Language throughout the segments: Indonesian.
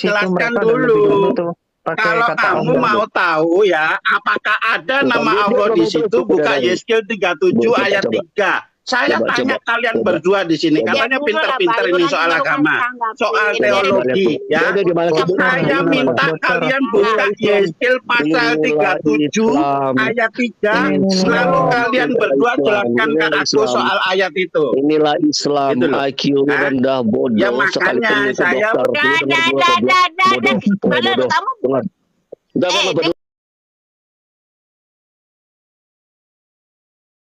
situ jelaskan mereka ada lebih dulu. dulu tuh pakai Kalau kata kamu Allah. mau tahu ya, apakah ada Bukan, nama dia Allah di ngomong terus situ? di Buka bidadari. Yeskel 37 Coba, ayat coba. 3. Saya Coba, tanya coba, kalian coba. berdua di sini, Coba. katanya Dulu lah, Pak pinter-pinter Yu, ini nanti soal baru kami agama, tanggapin. soal Coba, teologi ya. Udah gimana? Dokter, Saya gimana, minta Dokter? kalian Inilah buka Islam. Yeskel pasal Inilah 37 Islam. ayat 3, Ini. lalu kalian Inilah berdua Islam. jelaskan ke Inilah aku Islam. soal ayat itu. Inilah Islam. Gitu loh. IQ Hah? rendah, Ya bodoh. makanya Sekalipun itu saya dokter. Lu dengar Dah, gua dah, goblok. dah, dah, Bodoh. dah. Lu Kalau bodoh. kamu, Dengar. Udah gua nggak peduli.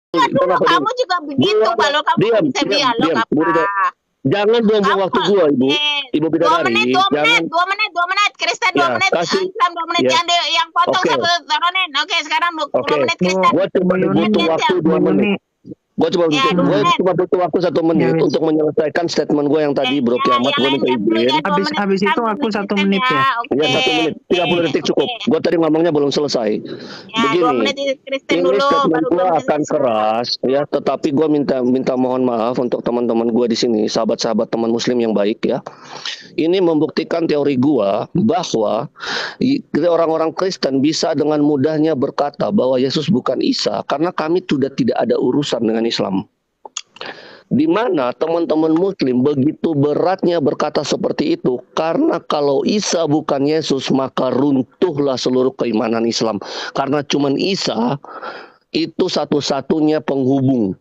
dulu kamu juga begitu. Kalau kamu Diam, bisa diam, dialog diam. apa? Jangan buang-buang waktu gua, Ibu. Ibu Dua Bidadari. menit, Jangan. 2 menit. Kristen 2 Ya, menit, kasih. Islam 2 menit. Ya. Yang potong Oke. satu turunin. Oke, sekarang 2 Oke. menit Kristen. Gua cuma butuh waktu 2 menit. Gue cuma Ya, butuh, 2 menit. butuh waktu 1 menit Ya, untuk menyelesaikan statement gue yang tadi, Bro Kiamat. Gue minta izin. Habis itu aku 1 menit ya. Ya 1 menit, 30 detik cukup. Gue tadi ngomongnya belum selesai. Ya, 2 menit Kristen Ini dulu. statement Baru gue 2 menit akan Islam. keras, ya. Tetapi gue minta mohon maaf untuk teman-teman gue di sini, sahabat-sahabat teman Muslim yang baik, ya. Ini membuktikan teori gue bahwa orang-orang Kristen bisa dengan mudahnya berkata bahwa Yesus bukan Isa karena kami sudah tidak ada urusan dengan Islam. Di mana teman-teman Muslim begitu beratnya berkata seperti itu karena kalau Isa bukan Yesus maka runtuhlah seluruh keimanan Islam, karena cuman Isa itu satu-satunya penghubung,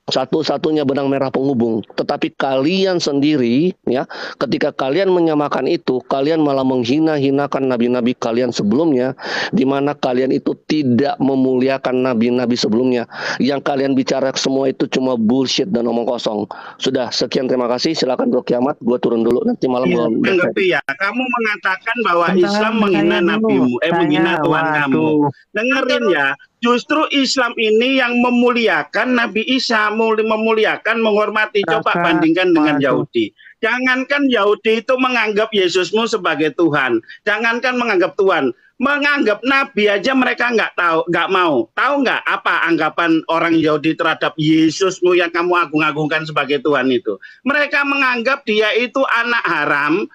satu-satunya benang merah penghubung. Tetapi kalian sendiri, ya, ketika kalian menyamakan itu, kalian malah menghina-hinakan nabi-nabi kalian sebelumnya, di mana kalian itu tidak memuliakan nabi-nabi sebelumnya. Yang kalian bicara semua itu cuma bullshit dan omong kosong. Sudah, sekian, terima kasih. Silakan Bro Kiamat, gue turun dulu. Nanti malam gue ngerti ya. Kamu mengatakan bahwa Islam menghina nabimu, menghina Tuhan kamu. Dengerin ya. Justru Islam ini yang memuliakan Nabi Isa, memuliakan, menghormati. Coba bandingkan dengan Yahudi. Jangankan Yahudi itu menganggap Yesusmu sebagai Tuhan. Jangankan menganggap Tuhan, menganggap Nabi aja mereka nggak tahu, nggak mau. Tahu nggak apa anggapan orang Yahudi terhadap Yesusmu yang kamu agung-agungkan sebagai Tuhan itu? Mereka menganggap dia itu anak haram.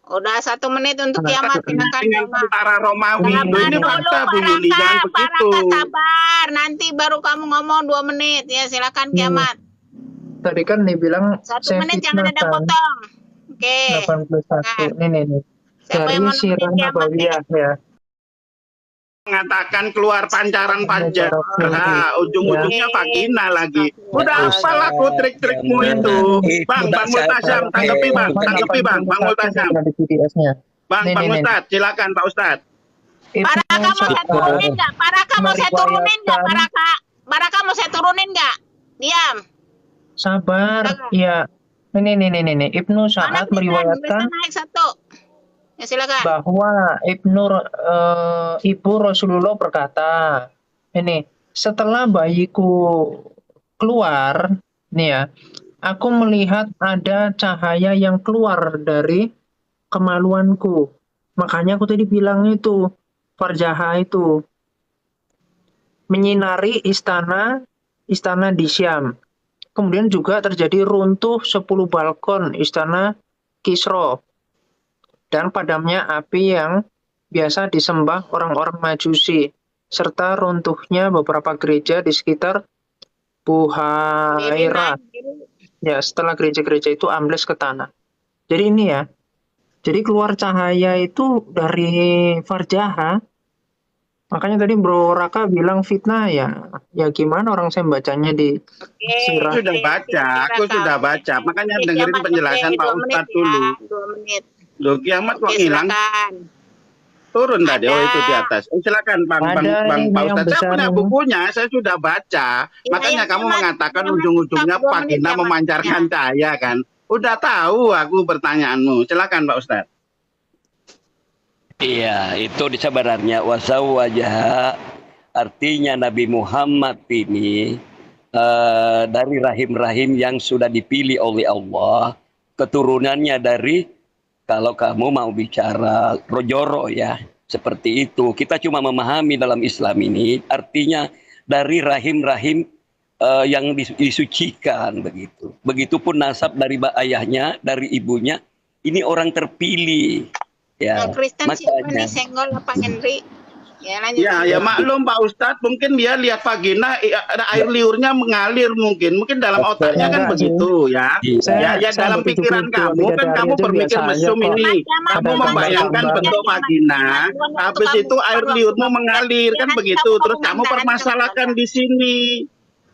Udah 1 menit untuk Kiamat. Silakan Tentara Romawi. Ini fakta Bu Yuli, jangan begitu. Sabar, nanti baru kamu ngomong 2 menit ya. Silakan Kiamat. Tadi kan dibilang 1 menit jangan ada potong. Oke. 81. Nih. Siapa Dari yang mau Sirah nemenin Kiamat nih? Nabawiyah ya. Mengatakan keluar pancaran panjang, ujung-ujungnya vagina lagi. Udah apalah aku trik-trikmu itu, Bang Multazam, tanggapi Bang Multazam. Bang Ustadz, silakan Pak Ustadz. Paraka mau saya turunin nggak? Paraka mau saya turunin nggak? Paraka mau saya turunin nggak? Diam. Sabar, ya. Ini. Ibnu Sa'ad meriwayatkan naik 1. Ya silakan. bahwa Ibu Rasulullah berkata, ini setelah bayiku keluar, nih ya, aku melihat ada cahaya yang keluar dari kemaluanku. Makanya aku tadi bilang itu, farjaha itu menyinari istana di Syam. Kemudian juga terjadi runtuh 10 balkon istana Kisra. Dan padamnya api yang biasa disembah orang-orang Majusi, serta runtuhnya beberapa gereja di sekitar Buhairah. Ya, setelah gereja-gereja itu ambles ke tanah. Jadi ini ya, jadi keluar cahaya itu dari farjaha. Makanya tadi Bro Raka bilang fitnah ya. Ya gimana orang saya bacanya di Sirah. Aku sudah baca. Makanya dengerin penjelasan Pak Ustadz dulu. 2 menit. Loh, Kiamat kok hilang? Turun tadi, oh itu di atas. Silakan Pak Ustadz. Saya punya bukunya, saya sudah baca. Makanya kamu mengatakan ujung-ujungnya vagina memancarkan cahaya kan? Udah tahu aku pertanyaanmu. Silakan Pak Ustadz. Iya, itu sebenarnya wasau wajah. Artinya Nabi Muhammad ini dari rahim-rahim yang sudah dipilih oleh Allah, keturunannya dari, kalau kamu mau bicara rojoro ya, seperti itu. Kita cuma memahami dalam Islam ini, artinya dari rahim-rahim yang disucikan begitu. Begitupun nasab dari ayahnya, dari ibunya, Ini orang terpilih. Ya, Kristen siapa makanya. nih senggol Pak Henry? Ya lanjut. Ya maklum Pak Ustadz, mungkin dia lihat vagina ada air liurnya mengalir mungkin dalam otaknya kan Enggak sih. begitu ya. Saya Dalam begitu pikiran betul, kamu kan bidadari kamu aja berpikir biasa aja mesum kok. ini, Kiamat, kamu Ada membayangkan tambah-tambah. bentuk vagina, habis itu air liurmu mengalir kan begitu, terus kamu permasalahkan di sini,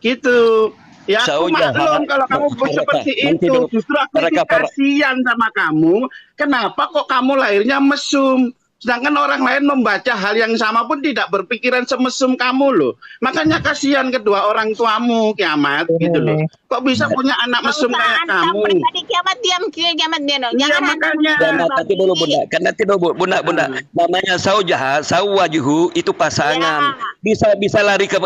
gitu. Ya aku maklum kalau kamu seperti itu, justru aku ini kasihan sama kamu. Kenapa kok kamu lahirnya mesum? Sedangkan orang lain membaca hal yang sama pun tidak berpikiran semesum kamu loh. Makanya kasihan kedua orang tuamu Kiamat gitu loh. Kok bisa punya anak mesum kayak kamu? Pribadi Kiamat diam dia dong. Iya makanya. Nanti dulu Bunda, kan nanti dulu Bunda. Namanya saujah, sawajuhu itu pasangan. Bisa lari ke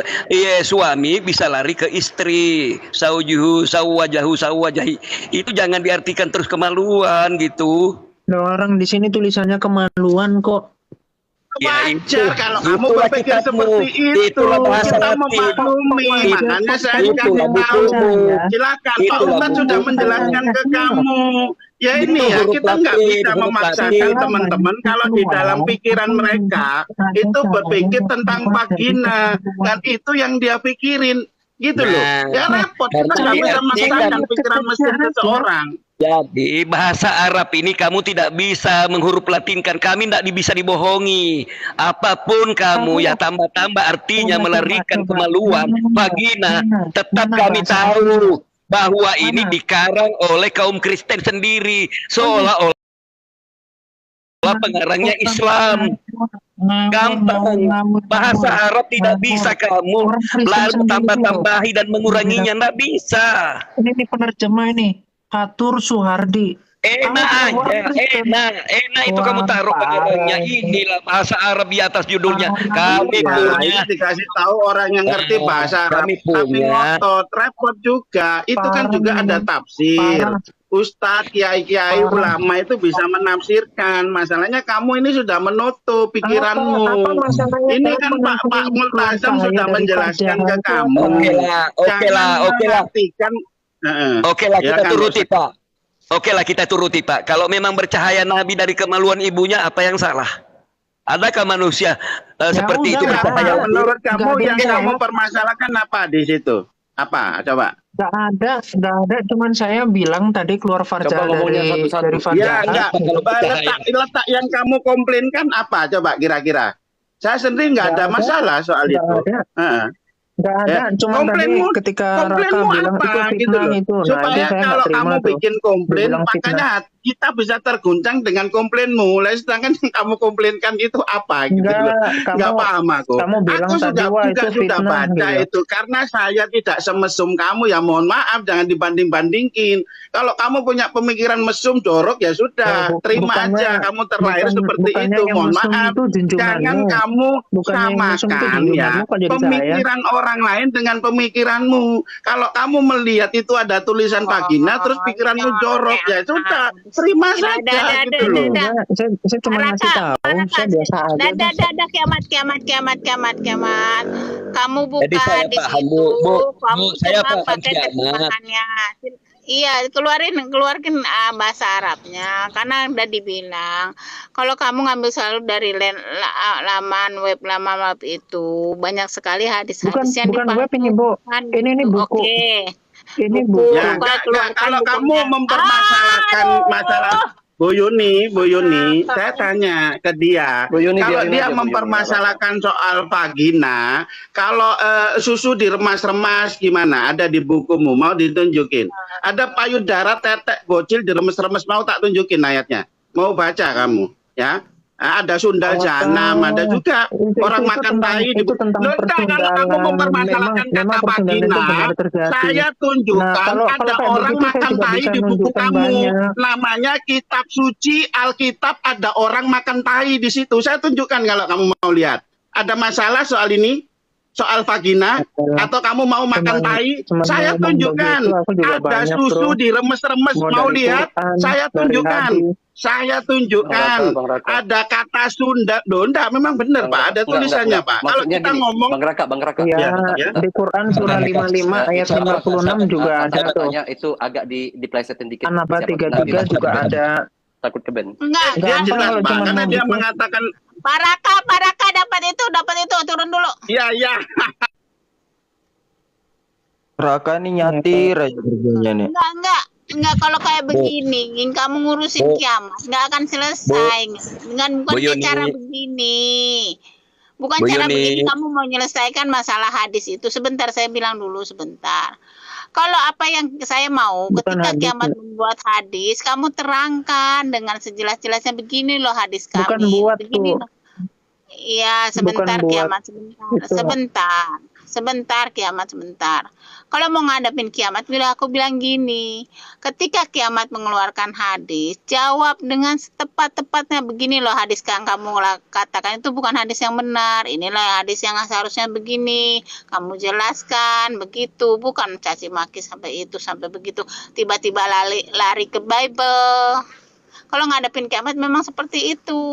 suami, bisa lari ke istri. Saujuhu, sawajahu, sawajahi. Itu jangan diartikan terus kemaluan gitu. Loh, orang di sini tulisannya kemaluan kok. Ya, wajar kalau kamu berpikir seperti itu. Kita memaklumi. Makanya saya kasih tahu. Silakan Pak Ustadz sudah menjelaskan ke kamu. Ya ini ya, kita nggak bisa memaksakan teman-teman kalau di dalam pikiran mereka itu berpikir tentang vagina. Dan itu yang dia pikirin. Gitu loh. Ya repot. Kita nggak bisa memaksakan pikiran mesin seseorang. Jadi bahasa Arab ini kamu tidak bisa menghuruf latinkan. Kami tidak bisa dibohongi. Apapun kamu ya tambah-tambah artinya melarikan kemaluan, vagina. Tetap kami tahu bahwa ini dikarang oleh kaum Kristen sendiri. Seolah-olah pengarangnya Islam. Gampang. Bahasa Arab tidak bisa kamu lalu tambah-tambahi dan menguranginya. Tidak bisa. Ini penerjemah ini. Katur Suhardi. Enak aja, enak itu kamu taruh pengarangnya. Inilah bahasa Arab di atas judulnya. Kami punya. Dikasih tahu orang yang ngerti bahasa Arab. Kami Tapi punya. ngotot, repot juga. Itu kan juga ada tafsir. Ustadz, kiai-kiai, ulama itu bisa menafsirkan. Masalahnya kamu ini sudah menutup pikiranmu. Ini kan Pak Multazam sudah menjelaskan ke kamu. Oke lah. Oke lah, kita turuti Pak. Oke lah, kita turuti Pak. Kalau memang bercahaya Nabi dari kemaluan ibunya, apa yang salah? Adakah manusia seperti itu bercahaya? Menurut kamu yang kamu permasalahkan apa di situ? Apa? Coba. Nggak ada. Cuman saya bilang tadi keluar farja dari farja. Ya, enggak. Letak yang kamu komplainkan apa? Coba kira-kira. Saya sendiri nggak ada masalah soal itu. Nggak ada, cuma tadi ketika Raka bilang itu gitu fitnah itu. Supaya kalau kamu bikin komplain, makanya kita bisa terguncang dengan komplainmu. Sedangkan yang kamu komplainkan itu apa? Gitu nggak paham aku. Aku sudah baca itu. Karena saya tidak semesum kamu ya, mohon maaf, jangan dibanding-bandingin. Kalau kamu punya pemikiran mesum, jorok ya sudah, terima aja kamu terlahir seperti itu. Mohon maaf, jangan kamu samakan ya pemikiran orang lain dengan pemikiranmu. Kalau kamu melihat itu ada tulisan vagina, terus pikiranmu jorok, ya sudah, terima saja gitu loh. Saya cuma ngasih tahu, saya biasa aja. Kiamat. Kamu buka Jadi saya di paham, situ, kamu saya cuma paham pakai Kiamat. terjemahannya. Iya, keluarin bahasa Arabnya, karena udah dibilang kalau kamu ngambil selalu dari laman web itu banyak sekali hadis-hadis yang bukan web ini Bu, ini buku. Oke. Ini buku. Ya, kalau kamu mempermasalahkan masalah Bu Yuni, saya tanya ke dia, kalau dia mempermasalahkan soal vagina, kalau susu diremas-remas gimana? Ada di bukumu, mau ditunjukin? Ada payudara tetek bocil diremes-remes, mau tak tunjukin ayatnya? Mau baca kamu? Ya. Ada sundal jahanam, ada juga orang makan tai di buku. Kalau kamu mempermasalahkan kata vagina, saya tunjukkan ada orang makan tai di buku kamu. Namanya kitab suci Alkitab, ada orang makan tai di situ. Saya tunjukkan kalau kamu mau lihat. Ada masalah soal ini? Soal vagina? Atau kamu mau makan tai? Saya tunjukkan. Ada susu diremes-remes, mau lihat? Saya tunjukkan. Ada kata Sunda. Enggak, memang benar Pak, ada tulisannya Pak. Kalau kita ngomong Bang Raka. Ya, di Quran surah 55 ayat 56 juga ada tuh. Itu agak diplesetin dikit. An-Naba 33 juga ada. takut ke ban. Enggak, Enggak, Dia jelas kalau Pak, cuma karena dia gitu. mengatakan Paraka dapat itu, turun dulu. iya. Raka nih nyatir aja kerjanya nih. Enggak, kalau kayak begini, kamu ngurusin Bu. kiamat, enggak akan selesai. Dengan Bu Yuni. cara begini. Bukan Bu cara Yuni. begini kamu mau menyelesaikan masalah hadis itu. Sebentar, saya bilang dulu sebentar. Kalau apa yang saya mau, Bukan ketika hadis, kiamat Bu. membuat hadis, kamu terangkan dengan sejelas-jelasnya, begini loh hadis kami. Bukan buat, begini Bu. loh. Iya, sebentar buat kiamat, sebentar. Sebentar kiamat, sebentar. Kalau mau ngadepin kiamat, aku bilang gini, ketika kiamat mengeluarkan hadis, jawab dengan setepat-tepatnya, begini loh hadis yang kamu katakan itu bukan hadis yang benar, inilah hadis yang seharusnya begini, kamu jelaskan begitu, bukan caci maki sampai itu, sampai begitu, tiba-tiba lari ke Bible. Kalau ngadepin kiamat memang seperti itu,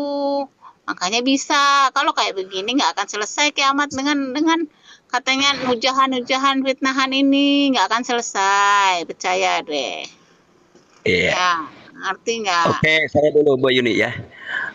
makanya bisa. Kalau kayak begini nggak akan selesai kiamat dengan katanya ujahan-ujahan fitnahan ini nggak akan selesai, percaya deh. Iya. Ya, ngerti nggak? Oke, saya dulu Bu Yuni ya.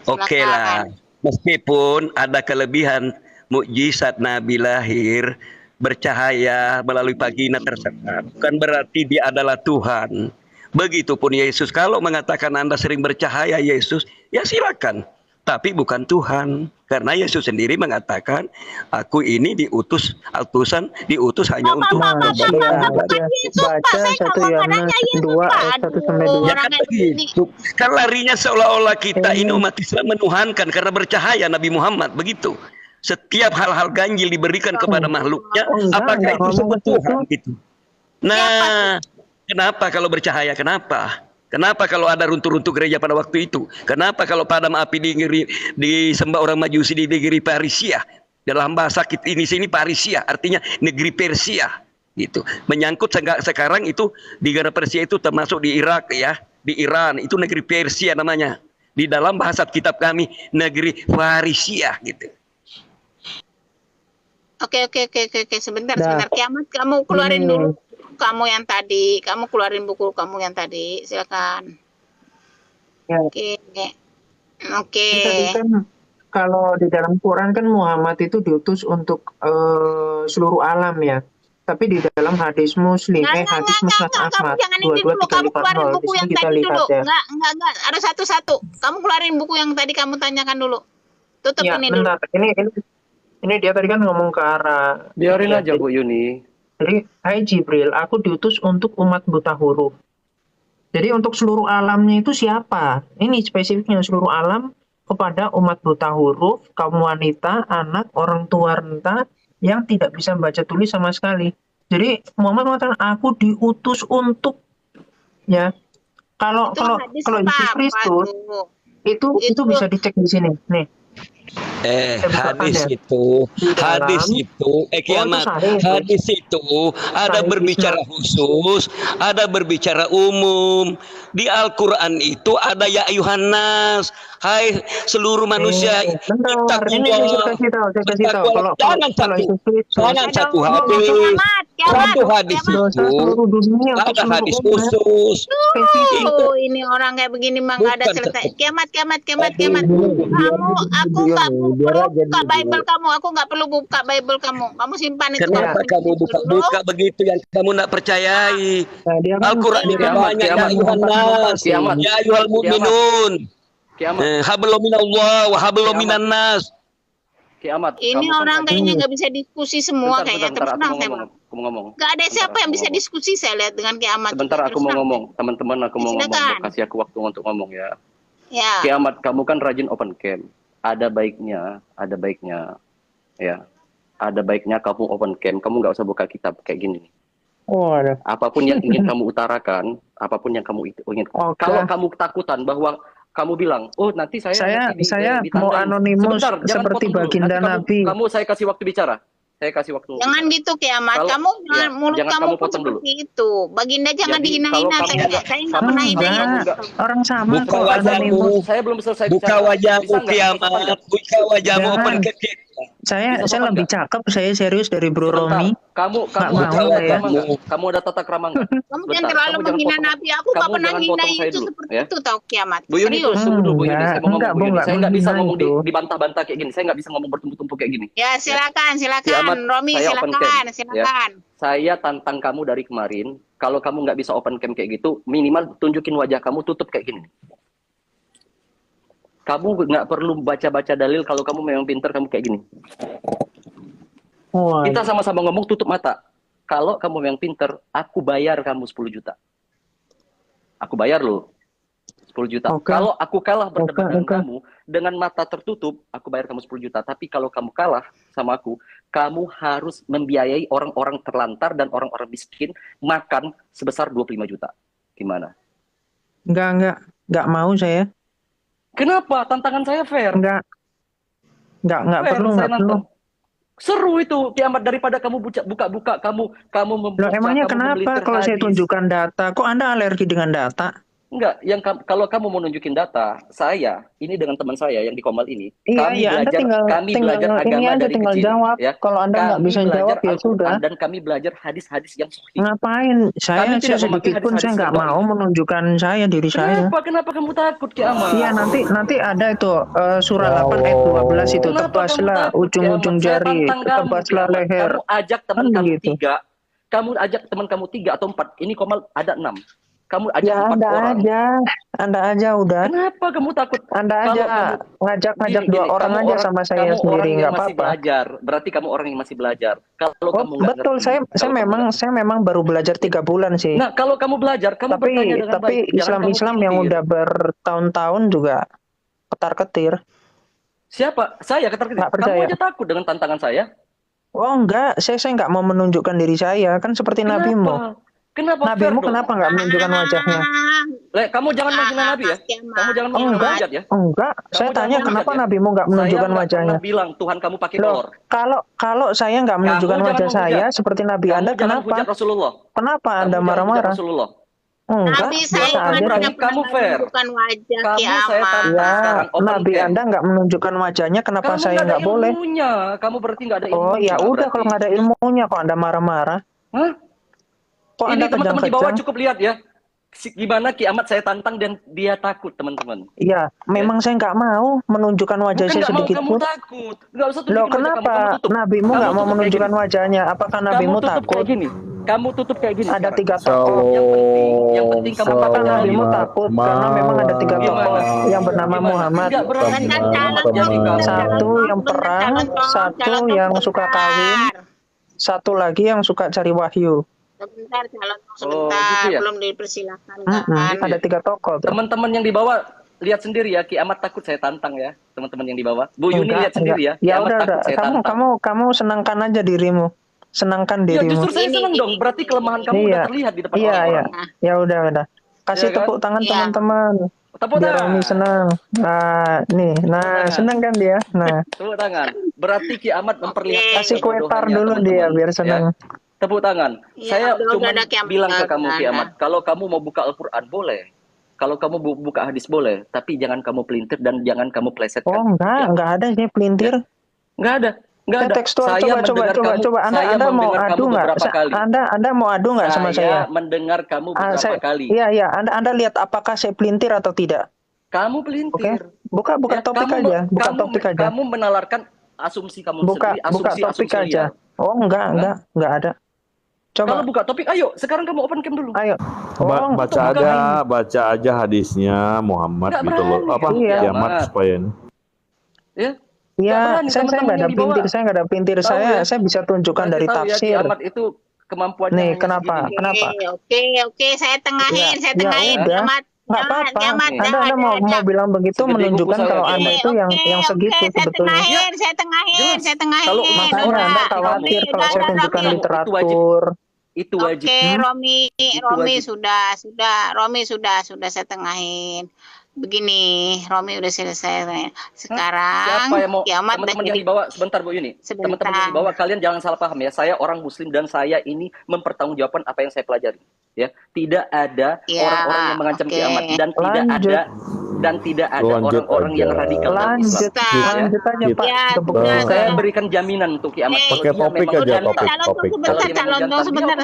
Oke lah. Meskipun ada kelebihan mukjizat Nabi lahir bercahaya melalui vagina tersekat, bukan berarti dia adalah Tuhan. Begitupun Yesus, kalau mengatakan Anda sering bercahaya Yesus, ya silakan. Tapi bukan Tuhan, karena Yesus sendiri mengatakan, aku ini diutus hanya untuk Baca 1 Yohanes 2 ayat 1 sampai 2. Ya kan begitu. Kan larinya seolah-olah kita ini umat Islam menuhankan karena bercahaya Nabi Muhammad, begitu. Setiap hal-hal ganjil diberikan kepada makhluknya, apakah itu disebut Tuhan gitu. Nah, kenapa kalau bercahaya? Kenapa kalau ada runtuh-runtuh gereja pada waktu itu? Kenapa kalau padam api disembah orang Majusi di negeri Parisia? Dalam bahasa kita ini sini Parisia artinya negeri Persia gitu. Menyangkut sekarang itu di negara Persia itu termasuk di Irak ya, di Iran itu negeri Persia namanya. Di dalam bahasa kitab kami negeri Parisia gitu. Oke, sebentar. Kiamat kamu keluarin dulu. Kamu keluarin buku kamu yang tadi, silakan. Ya. Oke. Tadi kan kalau di dalam Quran kan Muhammad itu diutus untuk seluruh alam ya. Tapi di dalam hadis Muslim, hadis Musnad Ahmad 2234 buku yang kita tadi lihat dulu. ya. Enggak, ada satu-satu. Kamu keluarin buku yang tadi kamu tanyakan dulu. Tutup Ya, ini bentar. dulu. Ini dia tadi kan ngomong ke arah. Biarin aja Bu Yuni. Jadi, hai Jibril, aku diutus untuk umat buta huruf. Jadi untuk seluruh alamnya itu siapa? Ini spesifiknya seluruh alam kepada umat buta huruf, kaum wanita, anak, orang tua renta yang tidak bisa membaca tulis sama sekali. Jadi Muhammad mengatakan aku diutus untuk ya. Kalau Yesus Kristus itu bisa dicek di sini. Nih. Hadis itu kiamat. Hadis itu ada berbicara khusus, ada berbicara umum. Di Al-Quran itu ada ya ayuhan nas, hai seluruh manusia. Jangan satu hadis itu ada hadis khusus. Ini orang kayak begini mah nggak ada selesai. Kiamat. Aku nggak perlu buka Bible kamu. Aku nggak perlu buka Bible kamu. Kamu simpan itu. Kenapa kamu buka begitu yang kamu nak percayai? Al-Quran itu banyak ya ayuhan nas, ya ayuhal mu'minun. Hablum minallah wa hablum minan nas. Kiamat. Ini orang kayaknya nggak bisa diskusi semua kayaknya. Terus terang saya ngomong. Nggak ada siapa yang bisa diskusi saya lihat dengan kiamat. Sebentar aku mau ngomong, teman-teman aku mau ngomong. Kasih aku waktu untuk ngomong ya. Kiamat, kamu kan rajin open camp. Ada baiknya, ya. Ada baiknya kamu open camp. Kamu nggak usah buka kitab kayak gini. Apapun yang ingin kamu utarakan, apapun yang kamu ingin. Kalau kamu ketakutan bahwa kamu bilang, oh nanti saya mau anonimus seperti baginda Nabi. Saya kasih waktu bicara. Jangan gitu kiamat. Mulut kamu pun seperti itu. Baginda jangan dihina-hina. Saya nggak pernah hina. Orang sama. Buka wajahmu. Saya belum selesai buka bicara. wajahmu kiamat. Buka wajahmu Saya lebih cakep, saya serius dari Bro Romi. Kamu ada tata krama nggak? Kamu jangan terlalu menghina Nabi. Aku nggak pernah hina itu seperti itu tau Kiamat. Bu Yuni, tunggu dulu Bu Yuni, saya mau ngomong Bu Yuni. Saya nggak bisa ngomong itu. dibantah-bantah kayak gini. Saya nggak bisa ngomong bertumpuk-tumpuk kayak gini. Ya silakan, Romi, silakan. Saya tantang kamu dari kemarin. Kalau kamu nggak bisa open cam kayak gitu, minimal tunjukin wajah kamu tutup kayak gini. Kamu nggak perlu baca-baca dalil. Kalau kamu memang pinter, kamu kayak gini. Kita sama-sama ngomong tutup mata. Kalau kamu memang pinter, aku bayar kamu 10 juta. Aku bayar loh 10 juta. Kalau aku kalah berdebat dengan kamu dengan mata tertutup, aku bayar kamu 10 juta. Tapi kalau kamu kalah sama aku, kamu harus membiayai orang-orang terlantar dan orang-orang miskin makan sebesar 25 juta. Gimana? Enggak mau saya. Kenapa? Tantangan saya fair. Enggak perlu. Seru itu Kiamat daripada kamu buka-buka kamu membaca. Emangnya kenapa kalau saya tunjukkan data? Kok Anda alergi dengan data? Enggak, kalau kamu mau nunjukin data, saya ini dengan teman saya yang di Komal ini, kami belajar agama dari tinggal kecil. Jawab. Ya. Kalau Anda nggak bisa jawab ya sudah. Dan kami belajar hadis-hadis yang sahih. Ngapain? Saya sedikit pun saya nggak mau menunjukkan diri saya. Kenapa kamu takut Kiamat? Iya nanti ada itu surah 8 ayat 12 itu, tebaslah ujung-ujung jari, tebaslah leher. Kamu ajak teman kamu tiga. Kamu ajak teman kamu 3 atau 4. Ini Komal ada 6. Kamu ajak 4 orang. Anda aja udah. Kenapa kamu takut? Anda aja ngajak 2 orang aja sama saya sendiri, nggak apa-apa. Berarti kamu orang yang masih belajar. Kalau kamu betul, saya memang baru belajar 3 bulan sih. Nah, kalau kamu belajar, kamu bertanya dengan tapi baik. Islam yang udah bertahun-tahun juga ketar-ketir. Siapa? Saya ketar-ketir. Kamu aja takut dengan tantangan saya? Oh enggak, saya nggak mau menunjukkan diri saya, kan seperti nabimu. Nabimu kenapa nggak menunjukkan wajahnya? Kamu jangan menghina Nabi ya. Kamu jangan menghina Nabi ya. Enggak, saya tanya kenapa nabimu nggak menunjukkan wajahnya? Saya bilang Tuhan kamu pakai kolor. Kalau saya nggak menunjukkan wajah saya seperti Nabi Anda, kenapa? Kenapa Anda marah-marah? Enggak, biasa aja. Kamu fair. Bukan wajah Nabi Anda nggak menunjukkan wajahnya, kenapa saya nggak boleh? Kamu berarti nggak ada ilmunya. Oh ya udah, kalau nggak ada ilmunya kok Anda marah-marah? Hah? Kok ini teman-teman di bawah kejang-kejang? cukup lihat ya. Gimana Kiamat saya tantang dan dia takut teman-teman. Iya, memang saya nggak mau menunjukkan wajah saya sedikit pun. Kamu takut. Nggak usah tunjukin. Loh kenapa? Nabimu nggak mau menunjukkan wajahnya? Apakah nabimu takut? Kamu tutup kayak gini. Ada 3 tokoh. Yang penting kamu apakah nabimu takut? Karena memang ada 3 tokoh yang bernama Muhammad. Satu yang perang, satu yang suka kawin, satu lagi yang suka cari wahyu. Sebentar, gitu ya? belum dipersilakan. Ada 3 tokoh. Teman-teman yang di bawah lihat sendiri ya, Kiamat takut saya tantang ya, teman-teman yang di bawah. Bu Yuni lihat sendiri ya. Ya udah, kamu senangkan aja dirimu. Senangkan dirimu. Ya justru saya senang dong, berarti kelemahan kamu udah terlihat di depan orang-orang. Iya. Ya udah. Kasih tepuk tangan teman-teman. Tepuk biar tangan. Romi senang. Senang kan dia. Nah, tepuk tangan. Berarti Kiamat memperlihatkan kasih kue tar dulu dia biar senang. Ya. Tepuk tangan. Ya, saya cuma bilang ke kamu Kiamat, kalau kamu mau buka Al-Quran boleh. Kalau kamu buka hadis boleh, tapi jangan kamu pelintir dan jangan kamu plesetkan. Oh enggak ada sih pelintir. Enggak ada. Enggak ada. Tekstual, saya coba. Anda mau adu nggak? Anda mau adu nggak sama saya? Saya mendengar kamu beberapa kali. Iya. Anda lihat apakah saya pelintir atau tidak? Kamu pelintir. Buka topik aja. Kamu menalarkan asumsi kamu sendiri. Buka topik aja. Oh enggak ada. Coba. Kalau buka topik, ayo. Sekarang kamu open cam dulu. Ayo. Baca aja hadisnya Muhammad gitu loh. Kiamat supaya ini. Ya. Iya, saya nggak ada pintir. Saya bisa tunjukkan dari tafsir. Kiamat itu kemampuannya. Nih, kenapa? Oke, saya tengahin. Kiamat. Nggak apa-apa. Anda mau bilang begitu menunjukkan kalau Anda itu yang segitu sebetulnya. Saya tengahin. Kalau makanya Anda khawatir kalau saya tunjukkan literatur. Itu wajib. Oke, Romi sudah saya tengahin. begini, Romi udah selesai. Sekarang Siapa yang mau kiamat teman-teman yang dibawa sebentar Bu Yuni. Teman-teman yang dibawa kalian jangan salah paham ya. Saya orang muslim dan saya ini mempertanggungjawabkan apa yang saya pelajari. Ya, tidak ada orang-orang yang mengancam kiamat dan tidak ada orang-orang yang radikal dalam Islam. Lanjut aja Pak. Saya berikan jaminan untuk kiamat. Pakai topik aja, topik. Sebentar.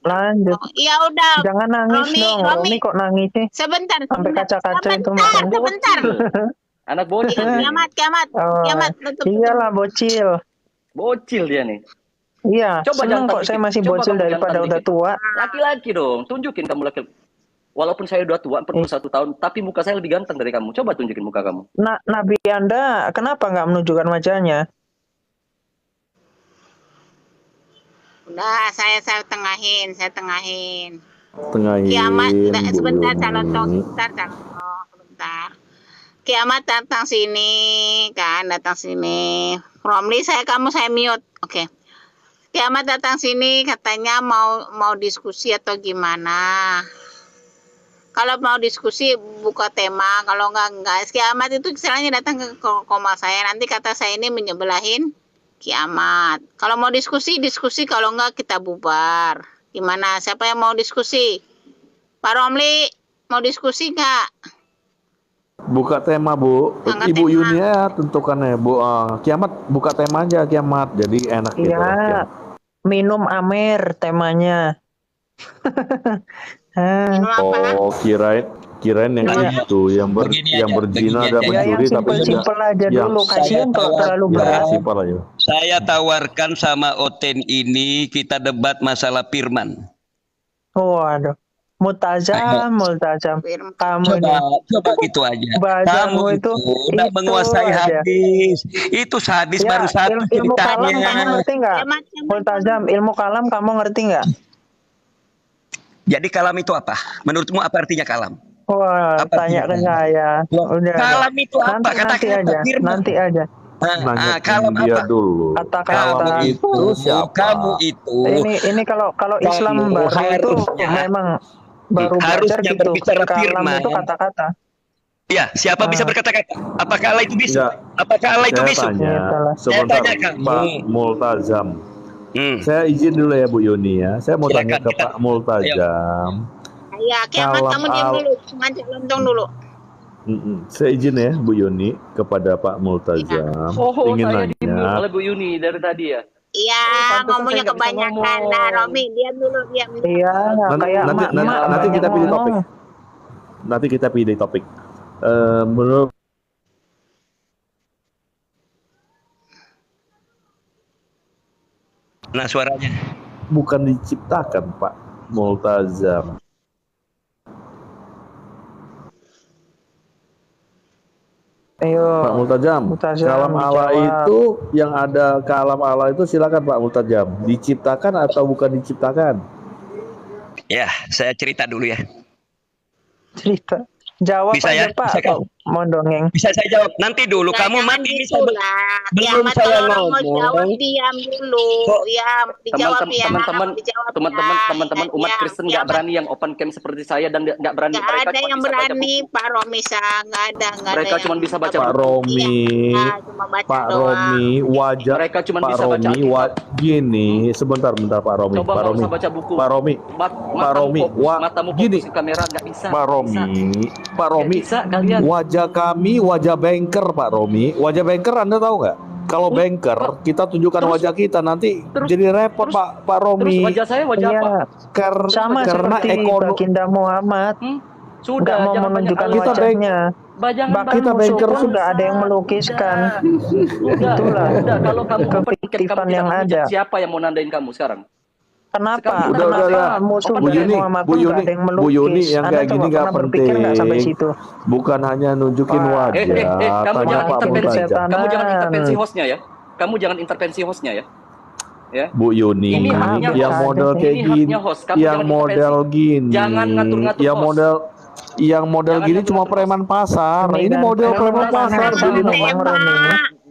Lanjut. Ya udah. Jangan nangis dong. Romi kok nangis sih? Sebentar. Sampai kaca-kaca itu Sebentar. Anak bocil. Kiamat. Iyalah bocil. Bocil dia nih. Iya, Coba seneng kok saya masih bocil daripada udah tua. Laki-laki dong, tunjukin kamu laki. Walaupun saya udah tua 41 tahun, tapi muka saya lebih ganteng dari kamu. Coba tunjukin muka kamu. Nah, Nabi Anda kenapa nggak menunjukkan wajahnya? Udah, saya tengahin. Kiamat, sebentar. Kiamat datang sini, Romli saya mute. Oke. Kiamat datang sini katanya mau diskusi atau gimana. Kalau mau diskusi buka tema, kalau enggak kiamat itu istilahnya datang ke koma saya. Nanti kata saya ini menyebelahin kiamat. Kalau mau diskusi, kalau enggak kita bubar. Gimana? Siapa yang mau diskusi? Pak Romli, mau diskusi enggak? Buka tema Bu. Ibu Yuni ya tentukan ya Bu. Kiamat buka tema aja kiamat. Jadi enak gitu. Iya. Minum amer temanya. Oh, kirain yang itu yang berzina dan mencuri tapi simpel aja dulu. Kasihan kalau terlalu berat. Simpel aja. Saya tawarkan sama Oten ini kita debat masalah firman. Waduh. Multazam. Kamu coba gitu aja. Kamu itu menguasai hadis. Itu hadis baru satu ilmu kalam ceritanya. kamu ngerti nggak? Multazam, ilmu kalam kamu ngerti nggak? Jadi kalam itu apa? Menurutmu apa artinya kalam? Wah, tanya ke saya. Udah. Kalam itu apa? Nanti aja. Kalam apa? Dulu. Kata-kata itu siapa? Kamu itu. Ini kalau Islam baru itu memang baru harusnya gitu. Berbicara kalam firman. itu kata-kata. Ya, siapa bisa berkata-kata? Apakah Allah itu bisa? Apakah Allah itu bisa? Sebentar, Pak Multazam. Saya izin dulu ya Bu Yuni ya. Saya mau tanya ke Pak Multazam. Ya, kiamat kamu diam dulu, ngajak lontong dulu. Saya izin ya Bu Yuni kepada Pak Multazam. Ingin nanya. Oleh Bu Yuni dari tadi ya. Iya, ngomongnya kebanyakan. Nah, Romi, diam dulu, diam. Iya, nanti kita pilih topik. Nanti kita pilih topik. Menurut suaranya bukan diciptakan Pak Multazam. Ayo, Pak Multazam, kalam Allah itu yang ada kalam Allah itu silakan Pak Multazam. Diciptakan atau bukan diciptakan? Ya, saya cerita dulu ya. Cerita. Jawab bisa aja ya? Pak, bisa mau dongeng. Bisa saya jawab nanti dulu. Nah, kamu mati gitu belum saya ngomong. Mau jawab diam dulu. Ya, dijawab ya. Teman-teman umat Kristen nggak berani yang open camp seperti saya dan nggak berani. Nggak ada yang berani, Pak Romi, nggak ada. Mereka cuma bisa baca Pak Romi, Pak Romi, wajah mereka cuma Pak bisa baca gini. Sebentar Pak Romi. Coba Pak Romi, baca buku. Pak Romi, Pak Romi, matamu gini. Kamera nggak bisa. Pak Romi, wajah kami wajah banker Pak Romi. Wajah banker Anda tahu nggak? Kalau banker kita tunjukkan wajah kita nanti jadi repot Pak Romi. Terus wajah saya wajah apa? Sama karena seperti Baginda Muhammad. Sudah mau menunjukkan kita wajahnya. Kita banker sudah ada yang melukiskan. Itulah. Kalau kamu kefiktifan yang ada. Siapa yang mau nandain kamu sekarang? Kenapa? Udah. Musuh Bu Yuni, Bu Yuni yang kayak gini nggak penting. Bukan hanya nunjukin wajah. Kamu jangan intervensi hosnya ya. Kamu jangan intervensi hosnya ya. Ya. Bu Yuni, yang model kayak gini, yang model gini, yang model gini cuma preman pasar. Ini model preman pasar.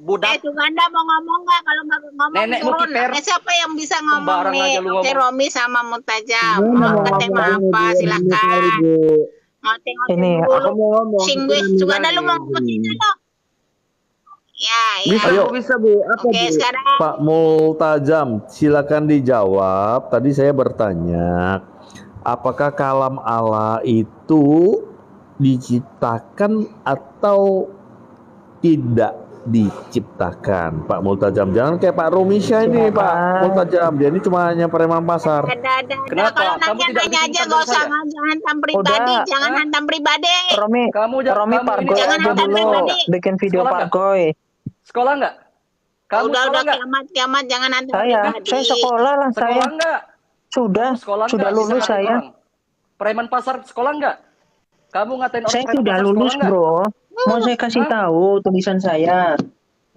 Budak. Suganda mau ngomong nggak? Kalau nggak ngomong Nenek turun. Siapa yang bisa ngomong nih? Oke, Romi sama Multazam. Mau ke tema apa? Silakan. Ini aku mau ngomong. Juga ada lu mau begitu lo. Ya, bisa, ya. bisa Bu. Apa Oke, Bu? sekarang Pak Multajam, silakan dijawab. Tadi saya bertanya, apakah kalam Allah itu diciptakan atau tidak diciptakan? Pak Multajam, jangan kayak Pak Rumisya ini, Pak Multajam. Dia ini cuma hanya preman pasar. Kenapa? Kalau Kamu tidak nanya aja, gak usah hantam pribadi, jangan hantam pribadi. Romi, Romi Pargoy jangan aja hantam dulu, pribadi. bikin video Sekolah Pargoy. Sekolah nggak? Kamu udah sekolah nggak? kiamat jangan hantam Saya sekolah lah saya. Sekolah nggak? Sudah, Sekolah sudah nggak? Bisa lulus ngatain saya. orang? Preman pasar sekolah nggak? Kamu ngatain orang Saya preman sudah pasar lulus, sekolah nggak? bro. Mau saya kasih tahu tulisan saya.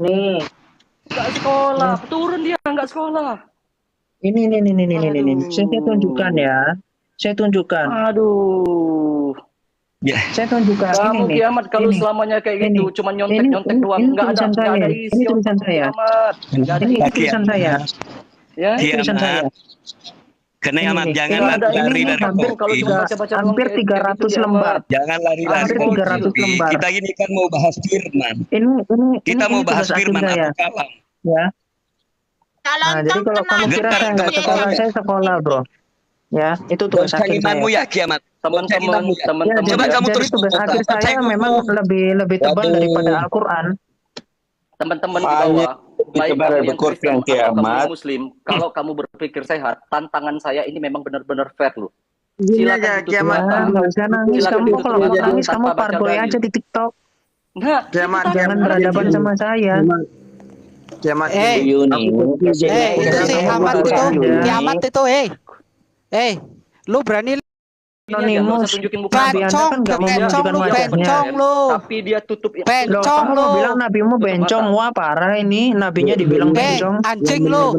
Nih. Nggak sekolah, turun dia nggak sekolah. Ini. Saya tunjukkan ya. Saya tunjukkan. Aduh. Saya tunjukkan. Kamu Ini kiamat kalau selamanya kayak gitu, cuma nyontek doang, nggak ada isi. Ini tulisan saya. Ini tulisan saya. Ya, ini tulisan saya. Kiamat jangan lari dari hampir 300 lembar. Jangan lari-lari. Hampir 300 lembar. Kita ini kan mau bahas firman. Kita mau bahas firman atau kalam. Ya. Nah, jadi kalau kamu kira saya nggak sekolah, saya sekolah, bro. Ya, itu tugas akhir saya. Ya kiamat. Teman-teman, Coba kamu terus tugas akhir saya memang lebih tebal daripada Al-Quran. Teman-teman di bawah, baik kamu yang Kristen atau kamu yang Muslim, kalau kamu berpikir sehat, tantangan saya ini memang benar-benar fair loh. Silakan kiamat. Nggak usah nangis kamu, kalau mau nangis kamu parboy aja di TikTok. Nah, jangan berhadapan sama saya. Kiamat itu si Ahmad itu, kiamat itu, lu berani anonimus bencong lu tapi dia tutup bencong lu bilang nabimu bencong. Wah parah ini, nabinya dibilang bencong. Anjing lu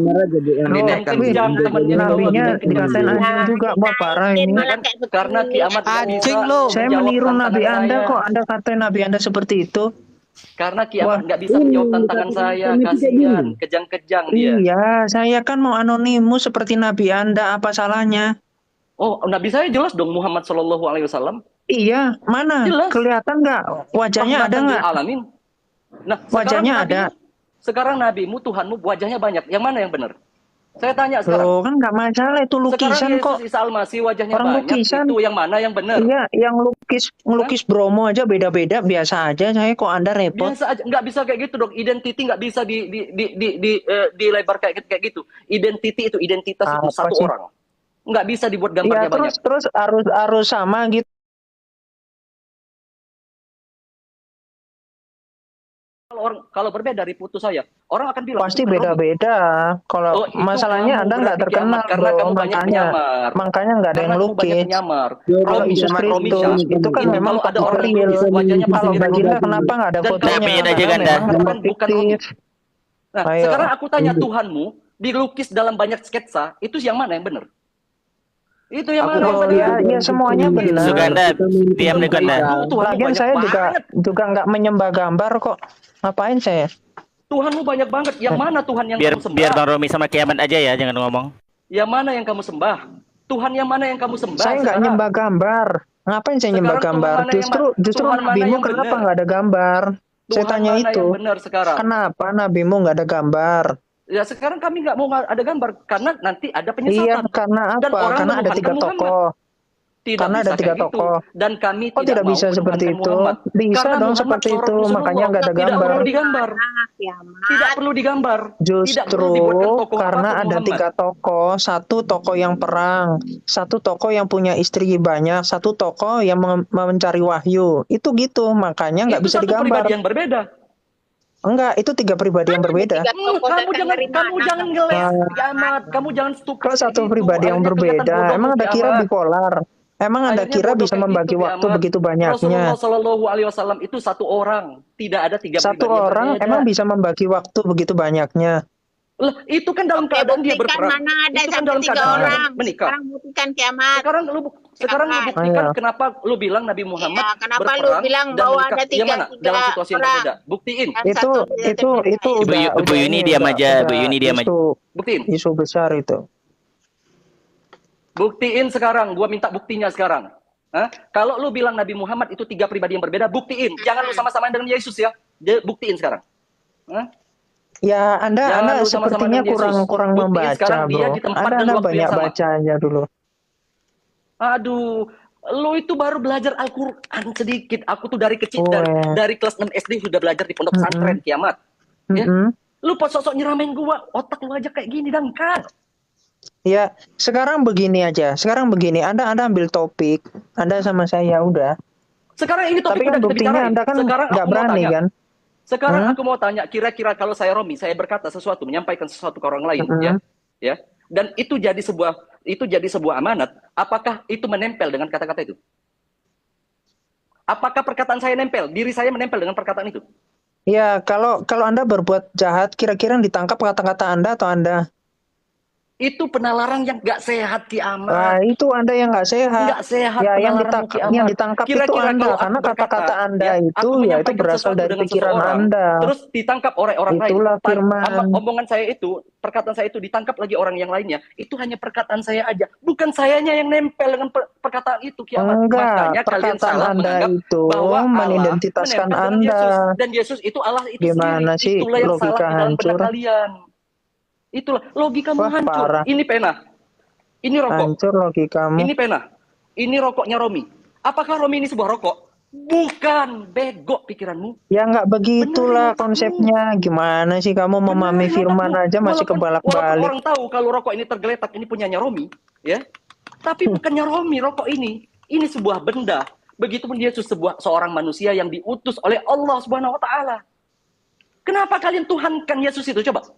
nabinya dikatain anjing juga. Wah parah ini, karena kiamat anjing lu. Saya meniru nabi Anda kok Anda katain nabi Anda seperti itu. Karena kiamat nggak bisa menjawab tantangan saya, kasihan, kejang-kejang dia. Iya, saya kan mau anonimus seperti nabi Anda, apa salahnya? Oh, nabi saya jelas dong, Muhammad Shallallahu Alaihi Wasallam. Iya, mana? Jelas. Kelihatan nggak? Wajahnya ada nggak? Nah, wajahnya ada. Sekarang nabimu, Tuhanmu, wajahnya banyak. Yang mana yang benar? Saya tanya sekarang. Loh, kan nggak masalah, itu lukisan sekarang kok. Yesus Isa Al-Masih wajahnya orang banyak. Lukisan. Itu yang mana yang benar? Iya, yang ngelukis Bromo aja beda-beda, biasa aja. Saya kok Anda repot? Biasa aja, nggak bisa kayak gitu dong. Identity nggak bisa dilebar kayak gitu. Identity itu identitas itu satu sih? orang. Nggak bisa dibuat gambarnya banyak. Terus harus sama gitu. Kalau berbeda dari putus saya, orang akan bilang pasti beda-beda. Kalau masalahnya Anda nggak terkenal, karena kamu banyak menyamar. Makanya nggak ada yang lukis. Kalau Yesus Kristus itu kan memang kalau ada orang real. wajahnya Kalau baginda kenapa nggak ada fotonya? Bukan fiktif. Nah, sekarang aku tanya Tuhanmu dilukis dalam banyak sketsa, itu yang mana yang benar? Itu yang mana? Ya semuanya benar. Suganda, diam deh Ganda. Lagian saya juga nggak menyembah gambar kok. Ngapain saya? Tuhanmu banyak banget. Yang mana Tuhan yang kamu sembah? Biar Bang Romi sama kiamat aja ya, jangan ngomong. Yang mana yang kamu sembah? Tuhan yang mana yang kamu sembah? Saya nggak nyembah gambar. Ngapain saya nyembah gambar? Justru nabimu kenapa nggak ada gambar? Saya tanya itu. Kenapa nabimu nggak ada gambar? Ya sekarang kami nggak mau ada gambar karena nanti ada penyesatan. Iya, karena apa? Karena ada 3 tokoh. Karena ada 3 tokoh. Dan kami tidak bisa seperti itu. Bisa dong seperti itu. Makanya nggak ada gambar. Tidak perlu digambar. Tidak perlu digambar. Justru karena ada 3 tokoh. 1 tokoh yang perang, 1 tokoh yang punya istri banyak, 1 tokoh yang mencari wahyu. Itu gitu. Makanya nggak bisa digambar. Itu 1 pribadi yang berbeda. Enggak, itu 3 pribadi yang berbeda. Kamu jangan ngeles kiamat. Kamu jangan stupid. Kok 1 pribadi yang berbeda? Emang Anda kira bipolar? Emang Anda kira bisa membagi waktu begitu banyaknya? Rasulullah Shallallahu Alaihi Wasallam itu 1 orang, tidak ada 3 pribadi. 1 orang emang bisa membagi waktu begitu banyaknya? Lah, itu kan dalam keadaan dia berperang. Mana ada itu kan dalam keadaan orang menikah. Sekarang buktikan kiamat. Sekarang lu buktikan kenapa lu bilang Nabi Muhammad kenapa berperang lu bilang bahwa ada 3 dalam situasi yang berbeda. Buktiin. Itu Bu Yuni diam aja, Bu Yuni diam aja. Buktiin. Isu besar itu. Buktiin sekarang, gua minta buktinya sekarang. Kalau lu bilang Nabi Muhammad itu 3 pribadi yang berbeda, buktiin. Jangan lu sama-samain dengan Yesus ya. Buktiin sekarang. Ya, Anda sepertinya kurang membaca, Bro. Anda banyak bacanya dulu. Aduh, lu itu baru belajar Al-Quran sedikit. Aku tuh dari kecil, dari kelas 6 SD sudah belajar di pondok pesantren kiamat. Ya? Lu sosok nyeramain gua, otak lu aja kayak gini kan. Ya, sekarang begini aja. Anda ambil topik, Anda sama saya udah. Sekarang ini topik tapi kan buktinya Anda kan nggak berani kan? Sekarang aku mau tanya, kira-kira kalau saya Romi, saya berkata sesuatu, menyampaikan sesuatu ke orang lain, ya, dan itu jadi sebuah amanat. Apakah itu menempel dengan kata-kata itu? Apakah perkataan saya nempel? Diri saya menempel dengan perkataan itu? Ya, kalau Anda berbuat jahat, kira-kira ditangkap kata-kata Anda atau Anda? Itu penalaran yang nggak sehat kiamat. Nah, itu Anda yang nggak sehat. Nggak sehat. Ya, yang ditangkap itu Anda, karena kata-kata Anda itu berasal dari pikiran Anda. Terus ditangkap oleh orang lain. Itulah firman. Omongan saya itu, perkataan saya itu ditangkap lagi orang yang lainnya. Itu hanya perkataan saya aja, bukan sayanya yang nempel dengan perkataan itu kiamat. Enggak, makanya kalian salah Anda itu bahwa mengidentitaskan Anda. Dan Yesus itu Allah itu gimana sendiri. sih Itulah yang logika salah di dalam hancur? benak kalian. Itulah logikamu hancur. Parah. Ini pena, ini rokok. Hancur logikamu. Ini pena, ini rokoknya Romi. Apakah Romi ini sebuah rokok? Bukan, bego pikiranmu. Ya nggak begitulah konsepnya. Gimana sih kamu memahami firman aja masih Walaupun kebalak-balik. orang tahu kalau rokok ini tergeletak, ini punyanya Romi, ya. Tapi bukannya Romi rokok ini. Ini sebuah benda. Begitupun Yesus seorang manusia yang diutus oleh Allah Subhanahu Wa Taala. Kenapa kalian tuhankan Yesus itu? Coba.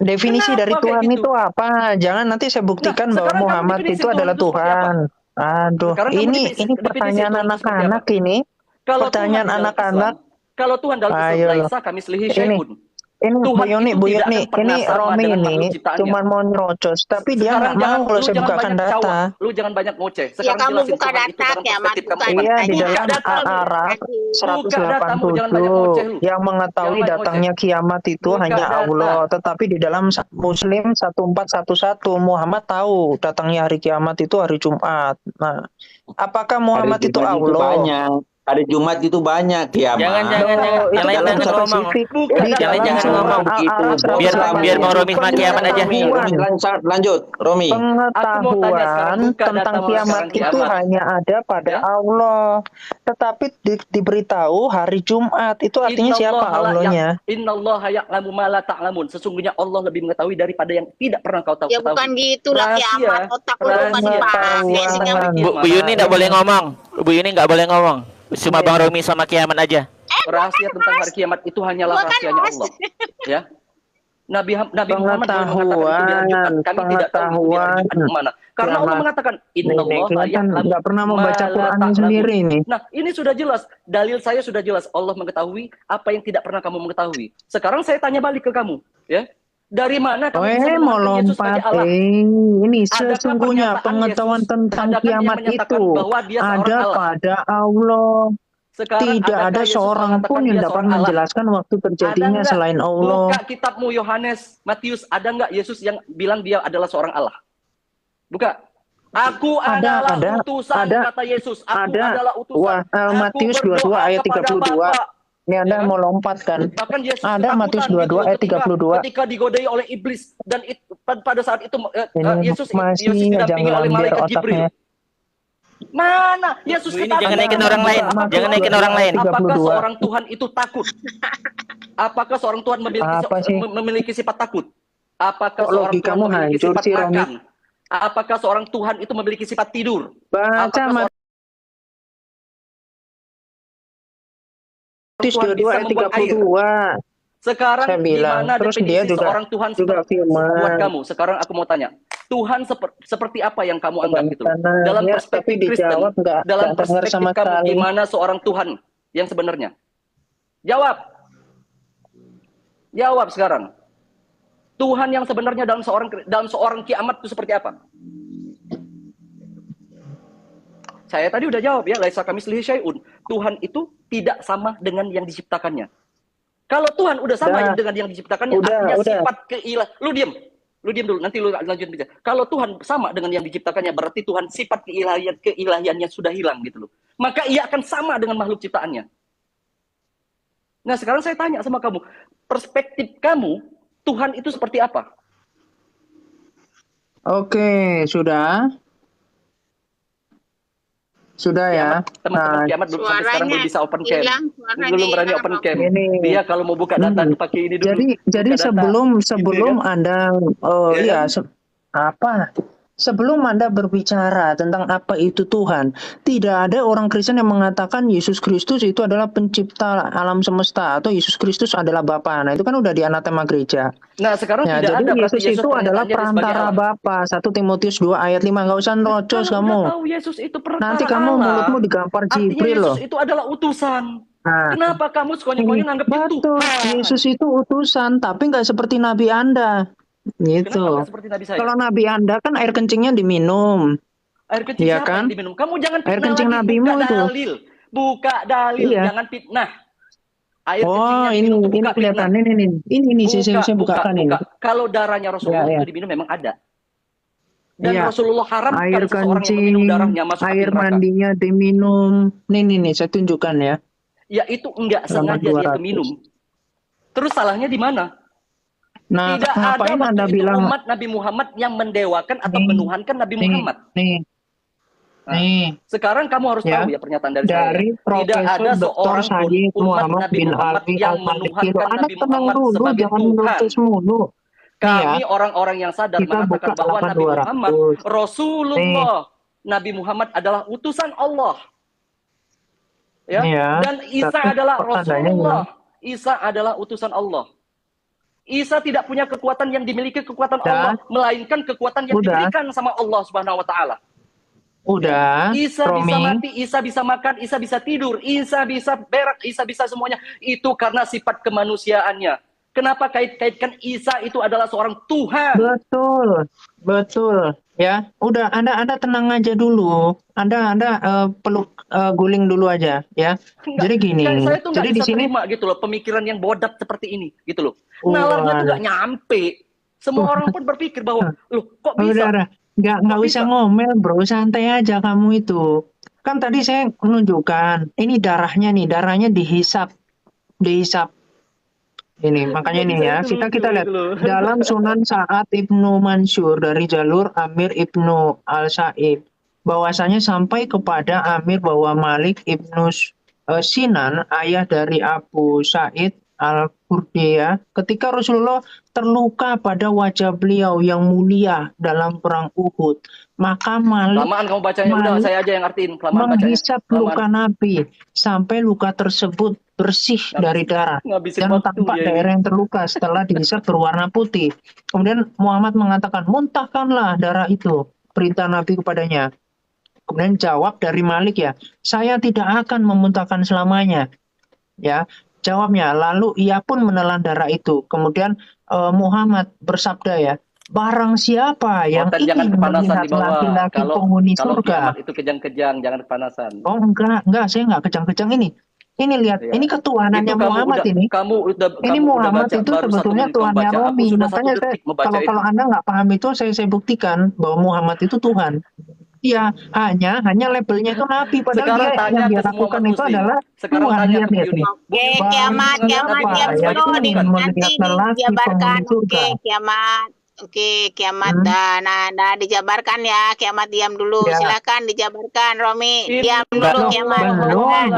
Definisi Kenapa dari Tuhan kayak gitu? itu apa? Jangan nanti saya buktikan bahwa sekarang kamu Muhammad definisi itu Tuhan adalah itu seperti Tuhan. Aduh, Sekarang kamu ini definisi pertanyaan Tuhan itu seperti anak-anak apa? ini. Kalau Pertanyaan Tuhan dalam anak-anak. Islam, kalau Tuhan dalam Islam, Ayo. laisa kami selihi syai'un. Ini Bu Tuhan Yuni, itu Bu tidak Yuni, akan pernah ini sama Romi dengan ini makhluk ciptaannya. cuman mau nyerocos, tapi dia Sekarang nggak mau kalau saya bukakan banyak data. cawak, lu jangan banyak ngoceh. Ya Sekarang kamu jelasin buka Tuhan itu data dalam kiamat, perspektif kamu. buka Iya, di datanya. dalam Al-Araf Buka datamu, jangan banyak 187 ngoceh lu. yang mengetahui Jangan banyak datangnya kiamat itu Buka hanya data. Allah, tetapi di dalam Muslim 1411 Muhammad tahu datangnya hari kiamat itu hari Jumat. Nah, apakah Muhammad itu Allah? Hari Jumat itu banyak ya, Jangan. Itu Yang lain dalam jangan ngomong. spesifik. Bukan. Di dalam Jangan surah ngomong. Al-Araf Biar Bang Romi sama kiamat aja. Lanjut, Romi. Pengetahuan buka tentang data kiamat sekarang itu kiamat. hanya ada pada Ya. Allah. Tetapi diberitahu hari Jumat itu artinya siapa Allahnya? Innallaha ya'lamu ma la ta'lamun. Sesungguhnya Allah lebih mengetahui daripada yang tidak pernah kau tahu. Ya bukan gitulah kiamat, otak lu bukan dipakai sih kamu. Bu Yuni nggak boleh ngomong. Bu Yuni nggak boleh ngomong. Cuma Bang Romi sama kiamat aja. Rahasia tentang hari kiamat itu hanyalah rahasianya Allah. Ya. Nabi Muhammad boleh mengatakan itu di hari Jumat. Kami tidak tahu itu di hari Jumat kemana. Karena Allah mengatakan Innallaha ya'lamu nggak pernah ma membaca la Quran ta'lamun. sendiri ini. Nah, ini sudah jelas. Dalil saya sudah jelas. Allah mengetahui apa yang tidak pernah kamu mengetahui. Sekarang saya tanya balik ke kamu, ya. Dari mana kamu bisa mau mengatakan Yesus sebagai lompat? Allah? Ini Adakah sesungguhnya pernyataan pengetahuan Yesus, tentang adakah dia kiamat menyatakan itu bahwa dia seorang ada Allah? pada Allah. Sekarang Tidak adakah ada Yesus seorang mengatakan pun yang dia dapat seorang Allah? menjelaskan waktu terjadinya Ada nggak? selain Allah. Buka kitabmu Yohanes, Matius, ada nggak Yesus yang bilang dia adalah seorang Allah? Buka. Aku adalah utusan, kata Yesus. Aku adalah utusan. Matius 22 ayat 32. Ini Anda mau lompat kan? Bahkan Yesus Ada ketakutan Matius gitu 22 ayat 32. ketika digodai oleh iblis, dan pada saat itu Ini Yesus masih didampingi oleh jangan malaikat otaknya. Jibril. Mana Yesus Bu, ini ketakutan? jangan naikin orang lain. Jangan naikin orang lain. Apakah 32. seorang Tuhan itu takut? Apakah seorang Tuhan memiliki sifat takut? Apakah seorang Tuhan logikamu memiliki hancur sifat sih, Romi. makan? Apakah seorang Tuhan itu memiliki sifat tidur? Baca Apakah Matius Tuhan 22 bisa ayat membuat air? 32. Sekarang Saya bilang. gimana Terus definisi dia juga seorang Tuhan firman. buat kamu? Sekarang aku mau tanya, Tuhan seperti apa yang kamu anggap gitu? Dalam Ya, perspektif tapi Kristen, dijawab nggak dalam dengar perspektif sama kamu, sekali. gimana seorang Tuhan yang sebenarnya? Jawab. Jawab sekarang. Tuhan yang sebenarnya dalam seorang kiamat itu seperti apa? Saya tadi udah jawab ya, laisa kamitslihi syai'un. Tuhan itu tidak sama dengan yang diciptakannya. Kalau Tuhan udah sama dengan yang diciptakannya, artinya sifat keilah. Lu Lu diam dulu, nanti lu lanjut bicara. Kalau Tuhan sama dengan yang diciptakannya, berarti Tuhan sifat keilahiannya sudah hilang gitu loh. Maka ia akan sama dengan makhluk ciptaannya. Nah sekarang saya tanya sama kamu, perspektif kamu, Tuhan itu seperti apa? Oke, sudah. Sudah ya. Teman-teman kiamat dulu sampai sekarang belum bisa open cam. Belum berani open cam. Dia kalau mau buka data pakai ini dulu. Jadi sebelum Anda sebelum Anda berbicara tentang apa itu Tuhan, tidak ada orang Kristen yang mengatakan Yesus Kristus itu adalah pencipta alam semesta atau Yesus Kristus adalah Bapa. Nah, itu kan udah di anatema gereja. Nah, sekarang tidak jadi ada Yesus itu adalah perantara Bapa. 1 Timotius 2 ayat 5. Enggak usah nerocos kamu. Tahu Yesus itu perantara Nanti kamu mulutmu digampar Jibril loh. Yesus itu adalah utusan. Nah, kenapa kamu sekolah-sekolahnya nganggap itu? Betul, Yesus itu utusan, tapi nggak seperti Nabi Anda. Gitu. Kalau Nabi Anda kan air kencingnya diminum. Air kencing siapa yang diminum? Kamu jangan fitnah air kencing lagi. Nabimu Buka itu. dalil. Buka dalil, jangan fitnah. Air ini kelihatan ini saya bukakan ini. Kalau darahnya Rasulullah itu diminum memang ada. Dan Rasulullah haramkan air seseorang yang kencing, meminum darahnya masuk air api neraka. mandinya diminum. Nih saya tunjukkan ya. Ya itu enggak sengaja dia minum. Terus salahnya di mana? Nah, tidak ada Anda bilang umat Nabi Muhammad yang mendewakan atau menuhankan Nabi Muhammad. Sekarang kamu harus tahu ya pernyataan dari saya. Tidak ada seorang umat Nabi Muhammad yang menuhankan Nabi Muhammad sebagai Tuhan. Kami orang-orang yang sadar mengatakan bahwa Nabi Muhammad Rasulullah, Nabi Muhammad adalah utusan Allah. Dan Isa adalah Rasulullah. Isa adalah utusan Allah. Isa tidak punya kekuatan yang dimiliki kekuatan Allah, melainkan kekuatan yang diberikan sama Allah Subhanahu wa taala. Isa bisa mati, Isa bisa makan, Isa bisa tidur, Isa bisa berak, Isa bisa semuanya. Itu karena sifat kemanusiaannya. Kenapa kait-kaitkan Isa itu adalah seorang Tuhan? Betul. Ya, udah Anda tenang aja dulu. Anda peluk guling dulu aja ya. Jadi gini. Saya tuh jadi di sini gitu loh pemikiran yang bodoh seperti ini gitu loh. Nalarnya tuh nggak nyampe. Semua orang pun berpikir bahwa loh kok bisa? Nggak usah ngomel bro, santai aja kamu itu. Kan tadi saya menunjukkan ini darahnya dihisap. Ini makanya ini ya kita lihat dalam Sunan Sa'ad Ibnu Mansur dari jalur Amir Ibnu Al-Sa'ib bahwasanya sampai kepada Amir bahwa Malik Ibnu Sinan ayah dari Abu Sa'id Al-Khudri ketika Rasulullah terluka pada wajah beliau yang mulia dalam perang Uhud, maka Malik kamu bacanya udah saya aja yang artiin. Menghisap luka Nabi sampai luka tersebut bersih dari darah dan tampak daerah yang terluka setelah dihisap berwarna putih. Kemudian Muhammad mengatakan, muntahkanlah darah itu, perintah Nabi kepadanya. Kemudian jawab dari Malik saya tidak akan memuntahkan selamanya. Jawabnya, lalu ia pun menelan darah itu. Kemudian Muhammad bersabda barang siapa yang ingin melihat laki-laki penghuni surga. Itu kejang-kejang, jangan kepanasan. Oh enggak, saya enggak kejang-kejang ini. Ini lihat, ini ketuhanannya Muhammad ini. Ini Muhammad itu sebetulnya Tuhannya Romi. Makanya kalau Anda nggak paham itu, saya buktikan bahwa Muhammad itu Tuhan. Iya, hanya labelnya itu Nabi. Padahal yang dia lakukan itu adalah Tuhan. Lihat. Kiamat diam dulu nanti dijabarkan. Kiamat. Oke, kiamat nah dijabarkan ya. Kiamat diam dulu. Silakan dijabarkan Romi. Diam dulu kiamat.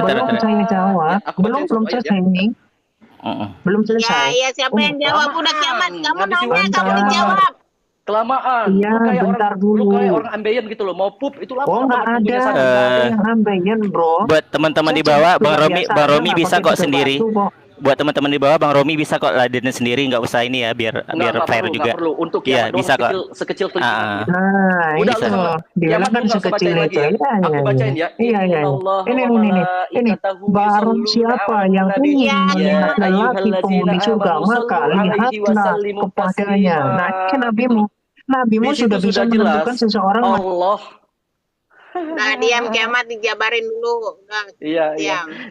Belum saya jawab. Belum selesai ini. Belum selesai. Ya, siapa yang jawab udah kiamat? Kamu nanya, kamu dijawab. Kelamaan. Iya, bentar dulu. Lu kayak orang ambeien gitu loh, mau pup itu lama. Oh, nggak ada yang ambeien, bro. Buat teman-teman di bawah, Bang Romi bisa kok sendiri. Buat teman-teman di bawah, Bang Romi bisa kok ladenin sendiri, nggak usah ini ya, biar fair juga. Nggak perlu. Untuk ya, bisa kok. Sekecil kelingking. Nah, udah itu. Dibilang kan sekecil itu. Aku bacain ya. Iya. Ini. Barang siapa yang ingin melihat lelaki penghuni surga, maka lihatlah kepadanya. Nah, ini Nabimu sudah bisa menentukan seseorang. Allah. Nah, diam kiamat dijabarin dulu. Iya.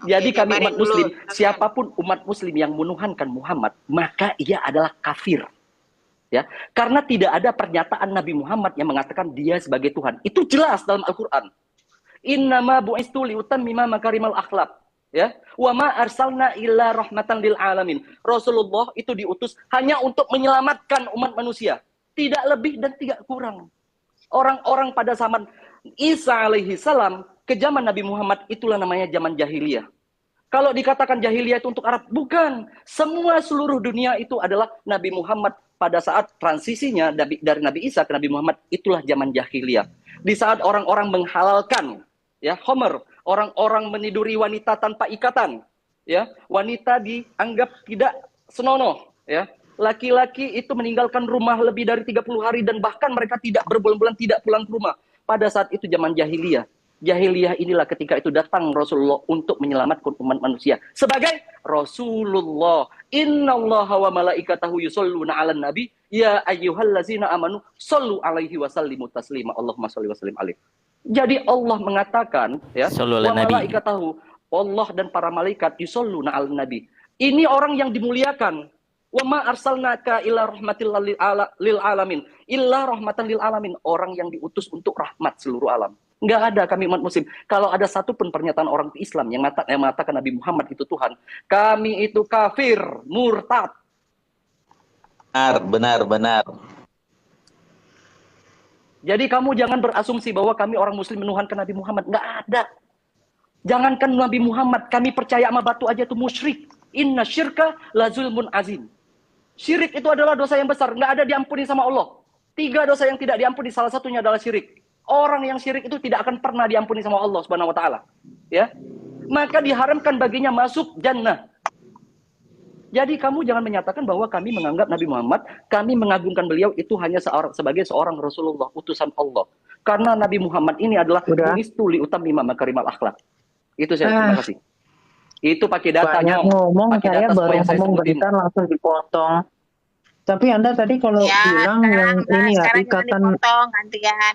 Jadi kami umat Muslim, siapapun umat Muslim yang menuhankan Muhammad, maka ia adalah kafir. Ya, karena tidak ada pernyataan Nabi Muhammad yang mengatakan dia sebagai Tuhan. Itu jelas dalam Al-Qur'an. Innama bu'istu liutammima makarimal akhlaq. Ya, wa ma arsalna illa rahmatan lil alamin. Rasulullah itu diutus hanya untuk menyelamatkan umat manusia, tidak lebih dan tidak kurang. Orang-orang pada zaman Isa alaihi salam ke zaman Nabi Muhammad itulah namanya zaman jahiliyah. Kalau dikatakan jahiliyah itu untuk Arab, bukan. Semua seluruh dunia itu adalah Nabi Muhammad pada saat transisinya dari Nabi Isa ke Nabi Muhammad, itulah zaman jahiliyah. Di saat orang-orang menghalalkan ya khamr, orang-orang meniduri wanita tanpa ikatan, ya, wanita dianggap tidak senonoh, ya. Laki-laki itu meninggalkan rumah lebih dari 30 hari dan bahkan mereka tidak berbulan-bulan tidak pulang ke rumah. Pada saat itu zaman jahiliyah. Jahiliyah inilah ketika itu datang Rasulullah untuk menyelamatkan umat manusia sebagai Rasulullah. Innallaha wa malaikatahu yusholluna 'alan nabi ya ayyuhallazina amanu shollu 'alaihi wa sallimu taslima. Allahumma sholli wa sallim alaihi. Jadi Allah mengatakan ya, wa malaikatahu, Allah dan para malaikat yusholluna 'alan nabi. Ini orang yang dimuliakan. Wa ma arsalnaka illa rahmatil lil alamin. Illa rahmatan lil alamin, orang yang diutus untuk rahmat seluruh alam. Nggak ada kami umat muslim. Kalau ada satu pun pernyataan orang Islam yang mengatakan Nabi Muhammad itu Tuhan, kami itu kafir, murtad. Benar. Jadi kamu jangan berasumsi bahwa kami orang muslim menuhankan Nabi Muhammad. Nggak ada. Jangankan Nabi Muhammad, kami percaya sama batu aja itu musyrik. Inna syirka la zulmun azim. Syirik itu adalah dosa yang besar. Nggak ada diampuni sama Allah. 3 dosa yang tidak diampuni, salah satunya adalah syirik. Orang yang syirik itu tidak akan pernah diampuni sama Allah Subhanahu wa taala. Ya. Maka diharamkan baginya masuk jannah. Jadi kamu jangan menyatakan bahwa kami menganggap Nabi Muhammad, kami mengagungkan beliau itu hanya sebagai seorang Rasulullah, utusan Allah. Karena Nabi Muhammad ini adalah bu'istu liutammima makarimal akhlaq. Itu saya terima kasih. Itu pakai datanya. Banyak ngomong, pakai saya data baru yang saya ngomong sebutin. bentar langsung dipotong. Tapi Anda tadi kalau bilang yang ini ya ikatan gantian.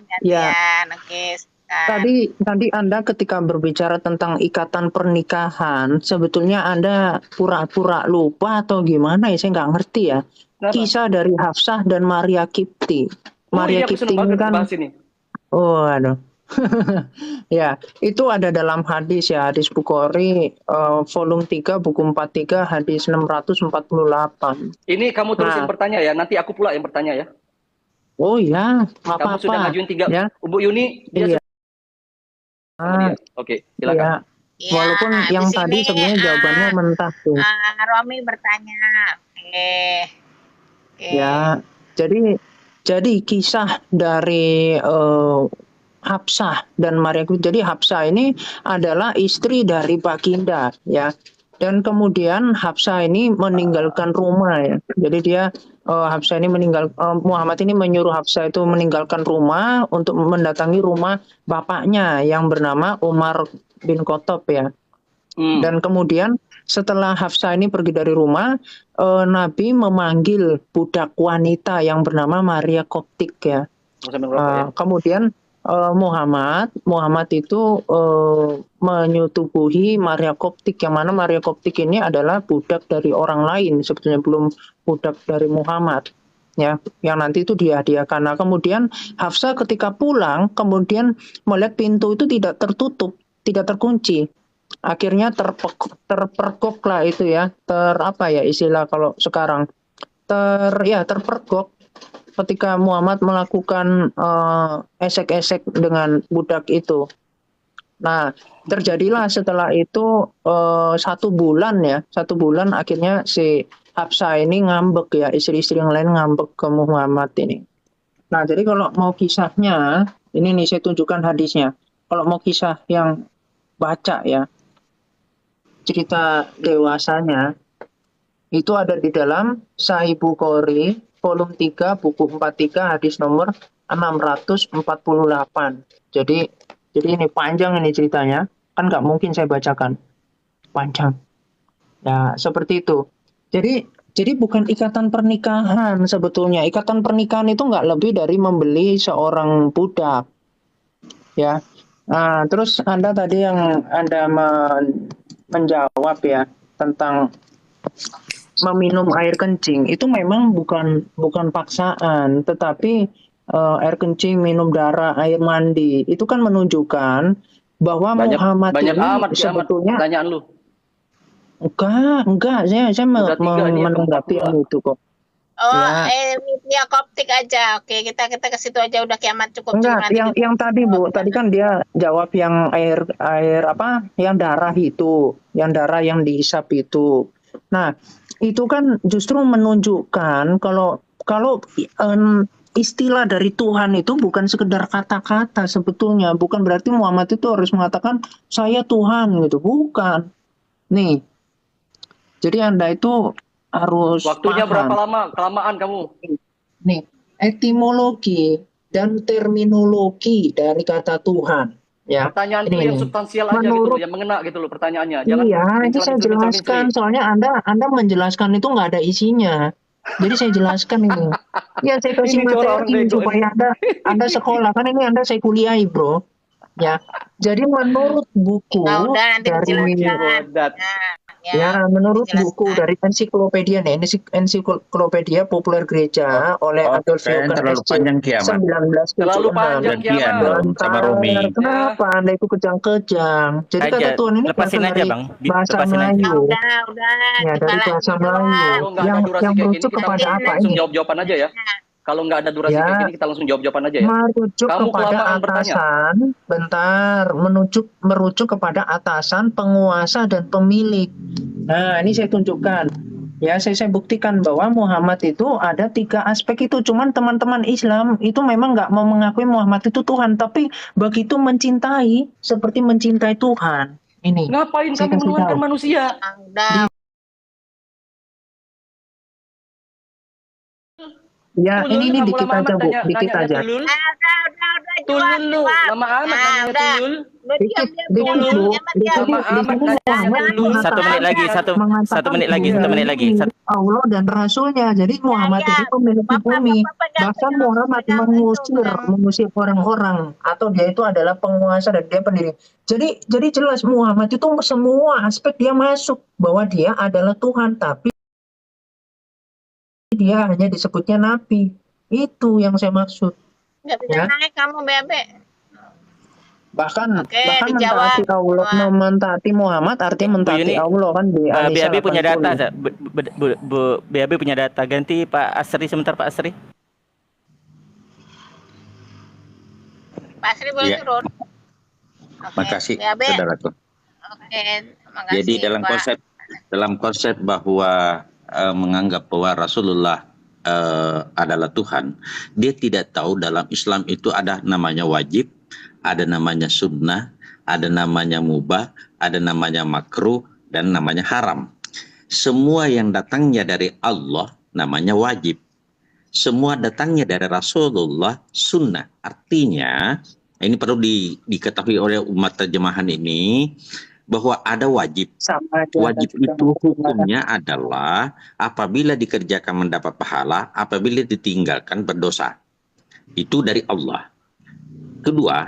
Oke. Tadi Anda ketika berbicara tentang ikatan pernikahan, sebetulnya Anda pura-pura lupa atau gimana ya? Saya nggak ngerti ya. Kenapa? Kisah dari Hafsah dan Maria Kipti. Maria Kipti ini kan, oh aduh. Ya, itu ada dalam hadis ya, hadis Bukhari volume 3 buku 43 hadis 648. Ini kamu terusin bertanya ya, nanti aku pula yang bertanya ya. Oh ya, Kamu sudah ngajuin 3 ya. Bu Yuni dia Oke, silakan. Ya, walaupun yang tadi sebenarnya jawabannya mentah tuh. Romi bertanya. Ya, jadi kisah dari Hafsah dan Maria Kipti. Jadi Hafsah ini adalah istri dari Baginda ya. Dan kemudian Hafsah ini meninggalkan rumah ya. Jadi dia Hafsah ini Muhammad ini menyuruh Hafsah itu meninggalkan rumah untuk mendatangi rumah bapaknya yang bernama Umar bin Khattab ya. Dan kemudian setelah Hafsah ini pergi dari rumah, Nabi memanggil budak wanita yang bernama Maria Koptik ya. Kemudian Muhammad itu menyetubuhi Maria Koptik, yang mana Maria Koptik ini adalah budak dari orang lain, sebetulnya belum budak dari Muhammad ya, yang nanti itu dihadiahkan. Nah, kemudian Hafsah ketika pulang kemudian melihat pintu itu tidak tertutup, tidak terkunci. Akhirnya terpergok lah itu ya, apa ya istilah kalau sekarang, terpergok ketika Muhammad melakukan esek-esek dengan budak itu. Nah, terjadilah setelah itu 1 bulan ya, 1 bulan akhirnya si Hafsah ini ngambek ya, istri-istri yang lain ngambek ke Muhammad ini. Nah, jadi kalau mau kisahnya, ini nih saya tunjukkan hadisnya. Kalau mau kisah yang baca ya, cerita dewasanya, itu ada di dalam Sahih Bukhari volume 3 buku 43 hadis nomor 648. Jadi ini panjang ini ceritanya, kan nggak mungkin saya bacakan, panjang. Nah, seperti itu. Jadi bukan ikatan pernikahan sebetulnya. Ikatan pernikahan itu nggak lebih dari membeli seorang budak. Ya. Nah, terus Anda tadi yang Anda menjawab ya tentang meminum air kencing itu memang bukan paksaan, tetapi air kencing, minum darah, air mandi itu kan menunjukkan bahwa Muhammad banyak ini amat sebetulnya pertanyaan lu. enggak, saya menanggapi itu kok. Oh, ya koptik aja. Oke, kita ke situ aja, udah kiamat cukup. Enggak, yang tadi Bu, tadi kan dia jawab yang air apa? Yang darah itu, yang darah yang dihisap itu. Nah, itu kan justru menunjukkan kalau istilah dari Tuhan itu bukan sekedar kata-kata sebetulnya, bukan berarti Muhammad itu harus mengatakan saya Tuhan gitu, bukan. Nih. Jadi Anda itu harus waktunya paham. berapa lama? Kelamaan kamu. Nih, etimologi dan terminologi dari kata Tuhan. Ya. Pertanyaan itu yang substansial aja gitu, yang mengena gitu loh pertanyaannya. Jangan itu saya jelaskan. Soalnya Anda menjelaskan itu nggak ada isinya. Jadi saya jelaskan ini. Ya saya kasih materi supaya Anda sekolah. Kan ini Saya kuliahi, bro. Ya. Jadi menurut buku menurut buku dari ensiklopedia Ensiklopedia Populer Gereja oleh Adolfo SC 1976. Terlalu panjang sama Romi. Kenapa Anda itu kejang-kejang? Jadi kata Tuhan ini lepasin aja, Bang. Bahasa Melayu. Ya, dari bahasa Melayu. Yang merujuk kepada apa ini? Jawab-jawaban aja ya. Kalau nggak ada durasi kayak gini, kita langsung jawab-jawaban aja ya. Merujuk kepada atasan, merujuk kepada atasan, penguasa, dan pemilik. Nah, ini saya tunjukkan. Ya, saya buktikan bahwa Muhammad itu ada 3 aspek itu. Cuman teman-teman Islam itu memang nggak mau mengakui Muhammad itu Tuhan. Tapi begitu mencintai, seperti mencintai Tuhan. Ini. Ngapain kamu menuhankan manusia? Ya, ini dikit aja, Bu. Dikit aja. Tulul lu, lama amat nanya tulul. Satu menit lagi. Allah dan Rasulnya. Jadi Muhammad itu memiliki bumi. Bahkan Muhammad mengusir orang-orang, atau dia itu adalah penguasa dan dia pendiri. Jadi jelas Muhammad itu semua aspek dia masuk, bahwa dia adalah Tuhan, tapi dia hanya disebutnya nabi. Itu yang saya maksud. Nggak bisa naik kamu, Bebe. Bahkan mentaati Allah, mentaati Muhammad artinya mentaati Allah kan di BAB punya data, BAB punya data. Ganti Pak Asri sebentar, Pak Asri. Pak Asri boleh turun. Makasih, saudaraku. Makasih, jadi dalam konsep bahwa menganggap bahwa Rasulullah adalah Tuhan, dia tidak tahu dalam Islam itu ada namanya wajib, ada namanya sunnah, ada namanya mubah, ada namanya makruh, dan namanya haram. Semua yang datangnya dari Allah namanya wajib. Semua datangnya dari Rasulullah sunnah. Artinya, ini perlu diketahui oleh umat terjemahan ini, bahwa ada wajib. Wajib itu hukumnya adalah apabila dikerjakan mendapat pahala, apabila ditinggalkan berdosa. Itu dari Allah. Kedua,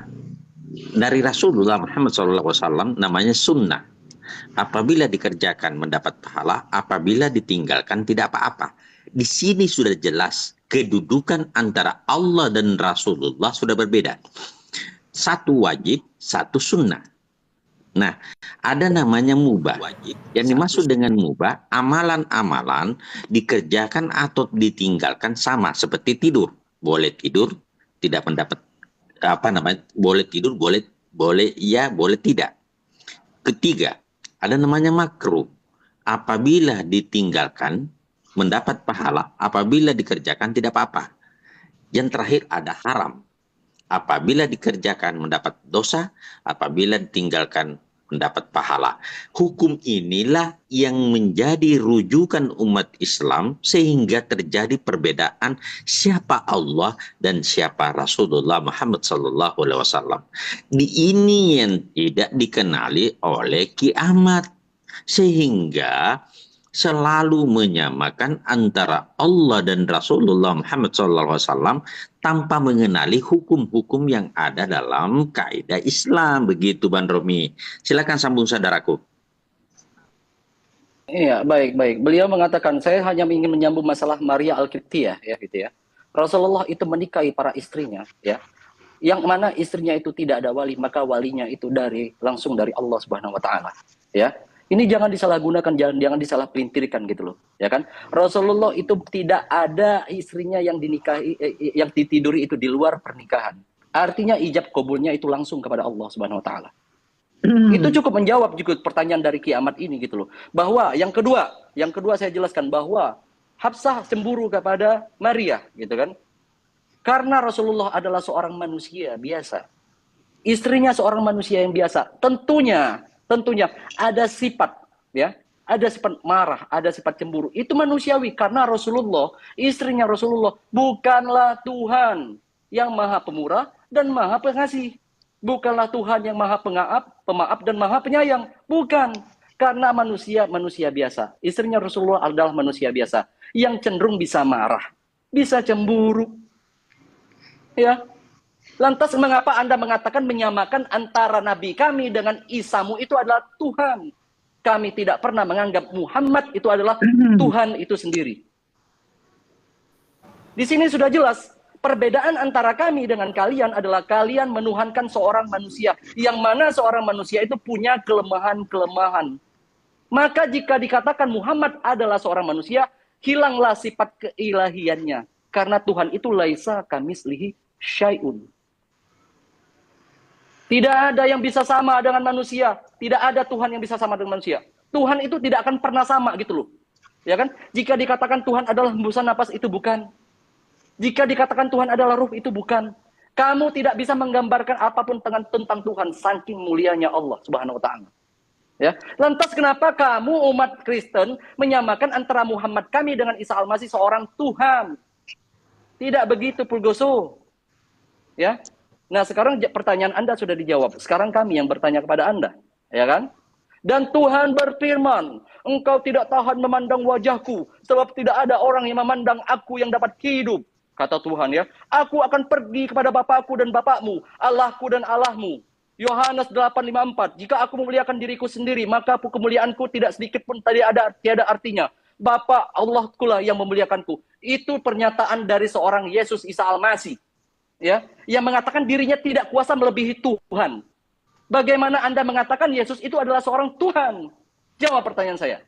dari Rasulullah Muhammad SAW namanya sunnah. Apabila dikerjakan mendapat pahala, apabila ditinggalkan tidak apa-apa. Di sini sudah jelas kedudukan antara Allah dan Rasulullah sudah berbeda. Satu wajib, satu sunnah. Nah, ada namanya mubah. Yang dimaksud dengan mubah, amalan-amalan dikerjakan atau ditinggalkan sama seperti tidur. Boleh tidur, tidak mendapat boleh tidur, boleh iya, boleh tidak. Ketiga, ada namanya makruh. Apabila ditinggalkan mendapat pahala, apabila dikerjakan tidak apa-apa. Yang terakhir ada haram. Apabila dikerjakan mendapat dosa, apabila ditinggalkan mendapat pahala. Hukum inilah yang menjadi rujukan umat Islam sehingga terjadi perbedaan siapa Allah dan siapa Rasulullah Muhammad SAW. Ini yang tidak dikenali oleh kiamat, sehingga selalu menyamakan antara Allah dan Rasulullah Muhammad SAW tanpa mengenali hukum-hukum yang ada dalam kaidah Islam. Begitu, Bang Romi. Silakan sambung, saudaraku. Iya, baik. Beliau mengatakan, saya hanya ingin menyambung masalah Maria Al-Qibtiyah, ya gitu ya. Rasulullah itu menikahi para istrinya, ya. Yang mana istrinya itu tidak ada wali, maka walinya itu langsung dari Allah Subhanahu wa taala, ya. Ini jangan disalahgunakan, jangan disalahpelintirkan gitu loh, ya kan? Rasulullah itu tidak ada istrinya yang dinikahi, yang ditiduri itu di luar pernikahan. Artinya ijab kabulnya itu langsung kepada Allah Subhanahu wa taala. Itu cukup menjawab juga pertanyaan dari kiamat ini gitu loh. Bahwa yang kedua saya jelaskan bahwa Hafsah cemburu kepada Maria gitu kan. Karena Rasulullah adalah seorang manusia biasa. Istrinya seorang manusia yang biasa. Tentunya ada sifat ya, ada sifat marah, ada sifat cemburu. Itu manusiawi karena istrinya Rasulullah bukanlah Tuhan yang Maha Pemurah dan Maha Pengasih. Bukanlah Tuhan yang Maha Pemaaf dan Maha Penyayang. Bukan. Karena manusia biasa. Istrinya Rasulullah adalah manusia biasa. Yang cenderung bisa marah. Bisa cemburu. Ya. Lantas mengapa Anda mengatakan menyamakan antara Nabi kami dengan Isamu itu adalah Tuhan? Kami tidak pernah menganggap Muhammad itu adalah Tuhan itu sendiri. Di sini sudah jelas. Perbedaan antara kami dengan kalian adalah kalian menuhankan seorang manusia. Yang mana seorang manusia itu punya kelemahan-kelemahan. Maka jika dikatakan Muhammad adalah seorang manusia, hilanglah sifat keilahiannya. Karena Tuhan itu laisa kamislihi syai'un. Tidak ada yang bisa sama dengan manusia. Tidak ada Tuhan yang bisa sama dengan manusia. Tuhan itu tidak akan pernah sama gitu loh. Ya kan? Jika dikatakan Tuhan adalah hembusan napas, itu bukan. Jika dikatakan Tuhan adalah ruh, itu bukan. Kamu tidak bisa menggambarkan apapun tentang Tuhan, saking mulianya Allah Subhanahu wa taala. Ya. Lantas kenapa kamu umat Kristen menyamakan antara Muhammad kami dengan Isa Al-Masih seorang Tuhan? Tidak begitu, Pulgoso. Ya. Nah, sekarang pertanyaan Anda sudah dijawab. Sekarang kami yang bertanya kepada Anda, ya kan? Dan Tuhan berfirman, engkau tidak tahan memandang wajahku, sebab tidak ada orang yang memandang aku yang dapat hidup. Kata Tuhan ya, aku akan pergi kepada Bapakku dan Bapakmu, Allahku dan Allahmu. Yohanes 8:54, jika aku memuliakan diriku sendiri, maka kemuliaanku tidak sedikit pun tiada artinya. Bapa Allahku lah yang memuliakanku. Itu pernyataan dari seorang Yesus Isa Al-Masih. Ya, yang mengatakan dirinya tidak kuasa melebihi Tuhan. Bagaimana Anda mengatakan Yesus itu adalah seorang Tuhan? Jawab pertanyaan saya.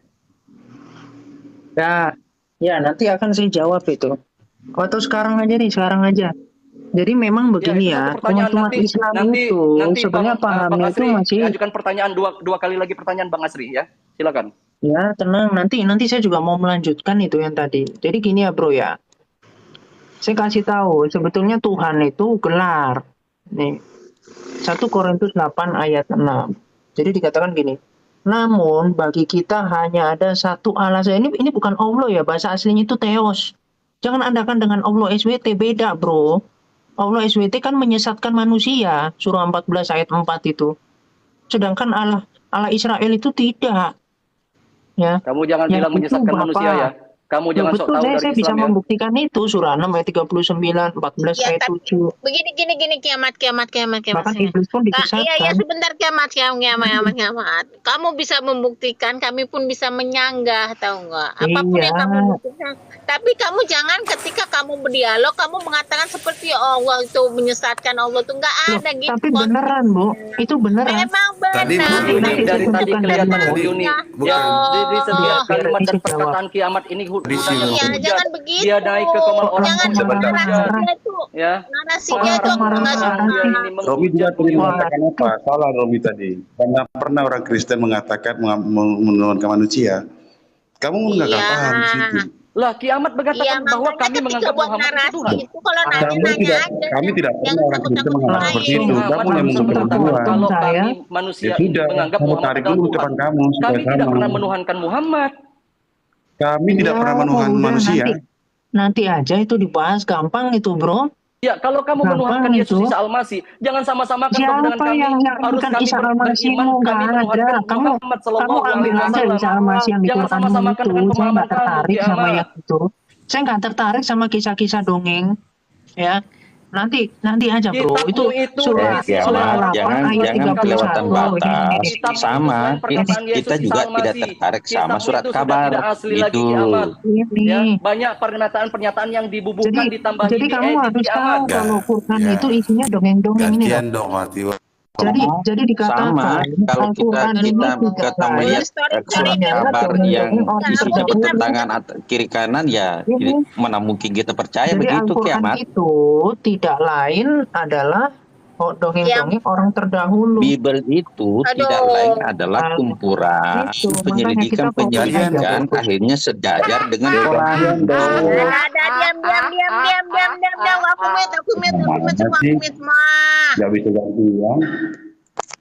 Ya nanti akan saya jawab itu. Atau sekarang aja. Jadi memang begini ya, teman-teman Islam itu sebenarnya pahamnya itu masih. Ajukan pertanyaan dua kali lagi pertanyaan Bang Asri ya, silakan. Ya tenang, nanti saya juga mau melanjutkan itu yang tadi. Jadi gini ya bro ya, saya kasih tahu sebetulnya Tuhan itu gelar. Nih 1 Korintus 8 ayat 6. Jadi dikatakan gini. Namun bagi kita hanya ada satu Allah. Ini bukan Allah ya, bahasa aslinya itu Theos. Jangan andakan dengan Allah SWT, beda bro. Allah SWT kan menyesatkan manusia, surah 14 ayat 4 itu. Sedangkan Allah Israel itu tidak. Ya. Kamu jangan bilang menyesatkan manusia ya. Kamu jangan sok tahu dari saya bisa membuktikan itu surah 6 ayat 39, 14 ayat 7. Begini kiamat. Bahkan iblis pun disesatkan. Iya sebentar kiamat. Kamu bisa membuktikan, kami pun bisa menyanggah, tahu nggak? Apapun yang kamu buktikan. Tapi kamu jangan ketika kamu berdialog kamu mengatakan seperti Allah itu menyesatkan Allah itu nggak ada gitu. Tapi beneran Bu, itu beneran. Memang benar. Dari tadi kelihatan Bu Yuni. Ya, di setiap kalimat dan perkataan kiamat ini jangan begitu. Dia naik ke kamar orang. Jangan narasinya itu. Ya. Narasinya itu nggak suka. Romi dia tadi mengatakan apa? Salah Romi tadi. Karena pernah orang Kristen mengatakan menuhankan manusia. Kamu nggak paham di situ. Lah kiamat mengatakan bahwa kami menganggap Muhammad itu Tuhan. Kami tidak pernah orang Kristen menganggap seperti itu. Kamu yang menganggap Tuhan. Kalau kami manusia menganggap Muhammad adalah Tuhan. Kami tidak pernah menuhankan Muhammad. Kami tidak pernah menuhan manusia. Nanti aja itu dibahas, gampang itu bro. Ya kalau kamu menuhankan Yesus Isa Al-Masih, jangan sama-sama kamu dengan kami. Harus kami beriman, kami menuhankan Muhammad Sallallahu Alaihi Wasallam. Jangan sama-sama kan dengan pemahaman kamu. Saya nggak tertarik sama yang itu. Saya nggak tertarik sama kisah-kisah dongeng. Ya, Nanti aja bro. Kitabmu Itu surat Ya, surah 8 jangan ayat kelewatan 31. batas. Kitabmu Sama, Tuhan perkataan Yesus kita juga Isa tidak Al-Masih. tertarik sama Kitabmu surat itu sudah kabar. tidak asli lagi Gitu. kiamat. Ya, Ini. banyak pernyataan-pernyataan yang dibubuhkan, ditambahi, Jadi kamu diedit harus tahu kiamat. kalau Quran Ya. itu isinya dongeng-dongeng ini loh. Gantian dong mati. Jadi dikatakan Sama, kalau Al-Quran ini tidak kita melihat surat kabar yang isinya bertentangan kiri kanan, ya mana mungkin kita percaya Jadi begitu Al-Quran kiamat. itu tidak lain adalah dongeng-dongeng orang terdahulu. Bible itu tidak lain adalah kumpulan Itu, makanya penyelidikan kita fokus aja. penyelidikan akhirnya sejajar dengan Quran. Diam. Aku mit mah. Gak bisa gantian.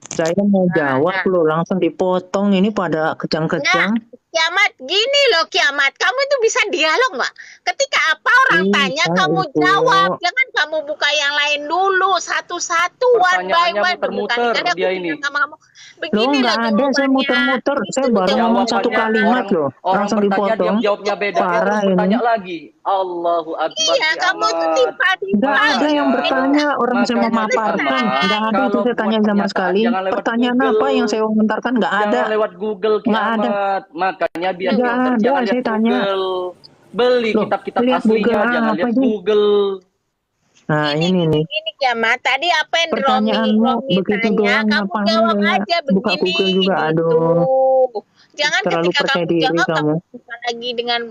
Saya mau jawab loh, langsung dipotong ini pada kejang-kejang. Kiamat gini loh, kiamat. Kamu itu bisa dialog nggak? Ketika apa orang tanya, kamu itu. jawab. Jangan kamu buka yang lain dulu, satu-satu, one by Pertanyaannya one. muter-muter Bukan, dia ini. Kamu. Loh Begini nggak ada, saya muter-muter. Saya baru ngomong satu kalimat loh, Orang langsung bertanya, dia dipotong. jawabnya beda. Dia Parah terus ini. bertanya lagi. Allahu Akbar. Iya, kamu itu kiamat. tiba-tiba. Nggak ada yang bertanya, orang saya Makanya memaparkan. kiamat. Nggak ada itu Kalau saya tanya buat sama pernyataan, sekali. jangan lewat Pertanyaan Google. apa yang saya komentarkan nggak ada. Jangan lewat Google Nggak ada. kiamat. Makanya biar Nggak pinter, ada, jangan saya lihat tanya. Google. Beli Loh, kitab-kitab lihat aslinya, Google jangan apa lihat sih? Google. Nah ini nih. Gini kiamat, tadi apa yang Pertanyaanmu Romi begitu tanya, doang, kamu ngapain jawab ya? aja Buka begini. Google juga, gitu. aduh. Jangan Terlalu ketika percaya kamu diri jawab, kamu. bukan lagi dengan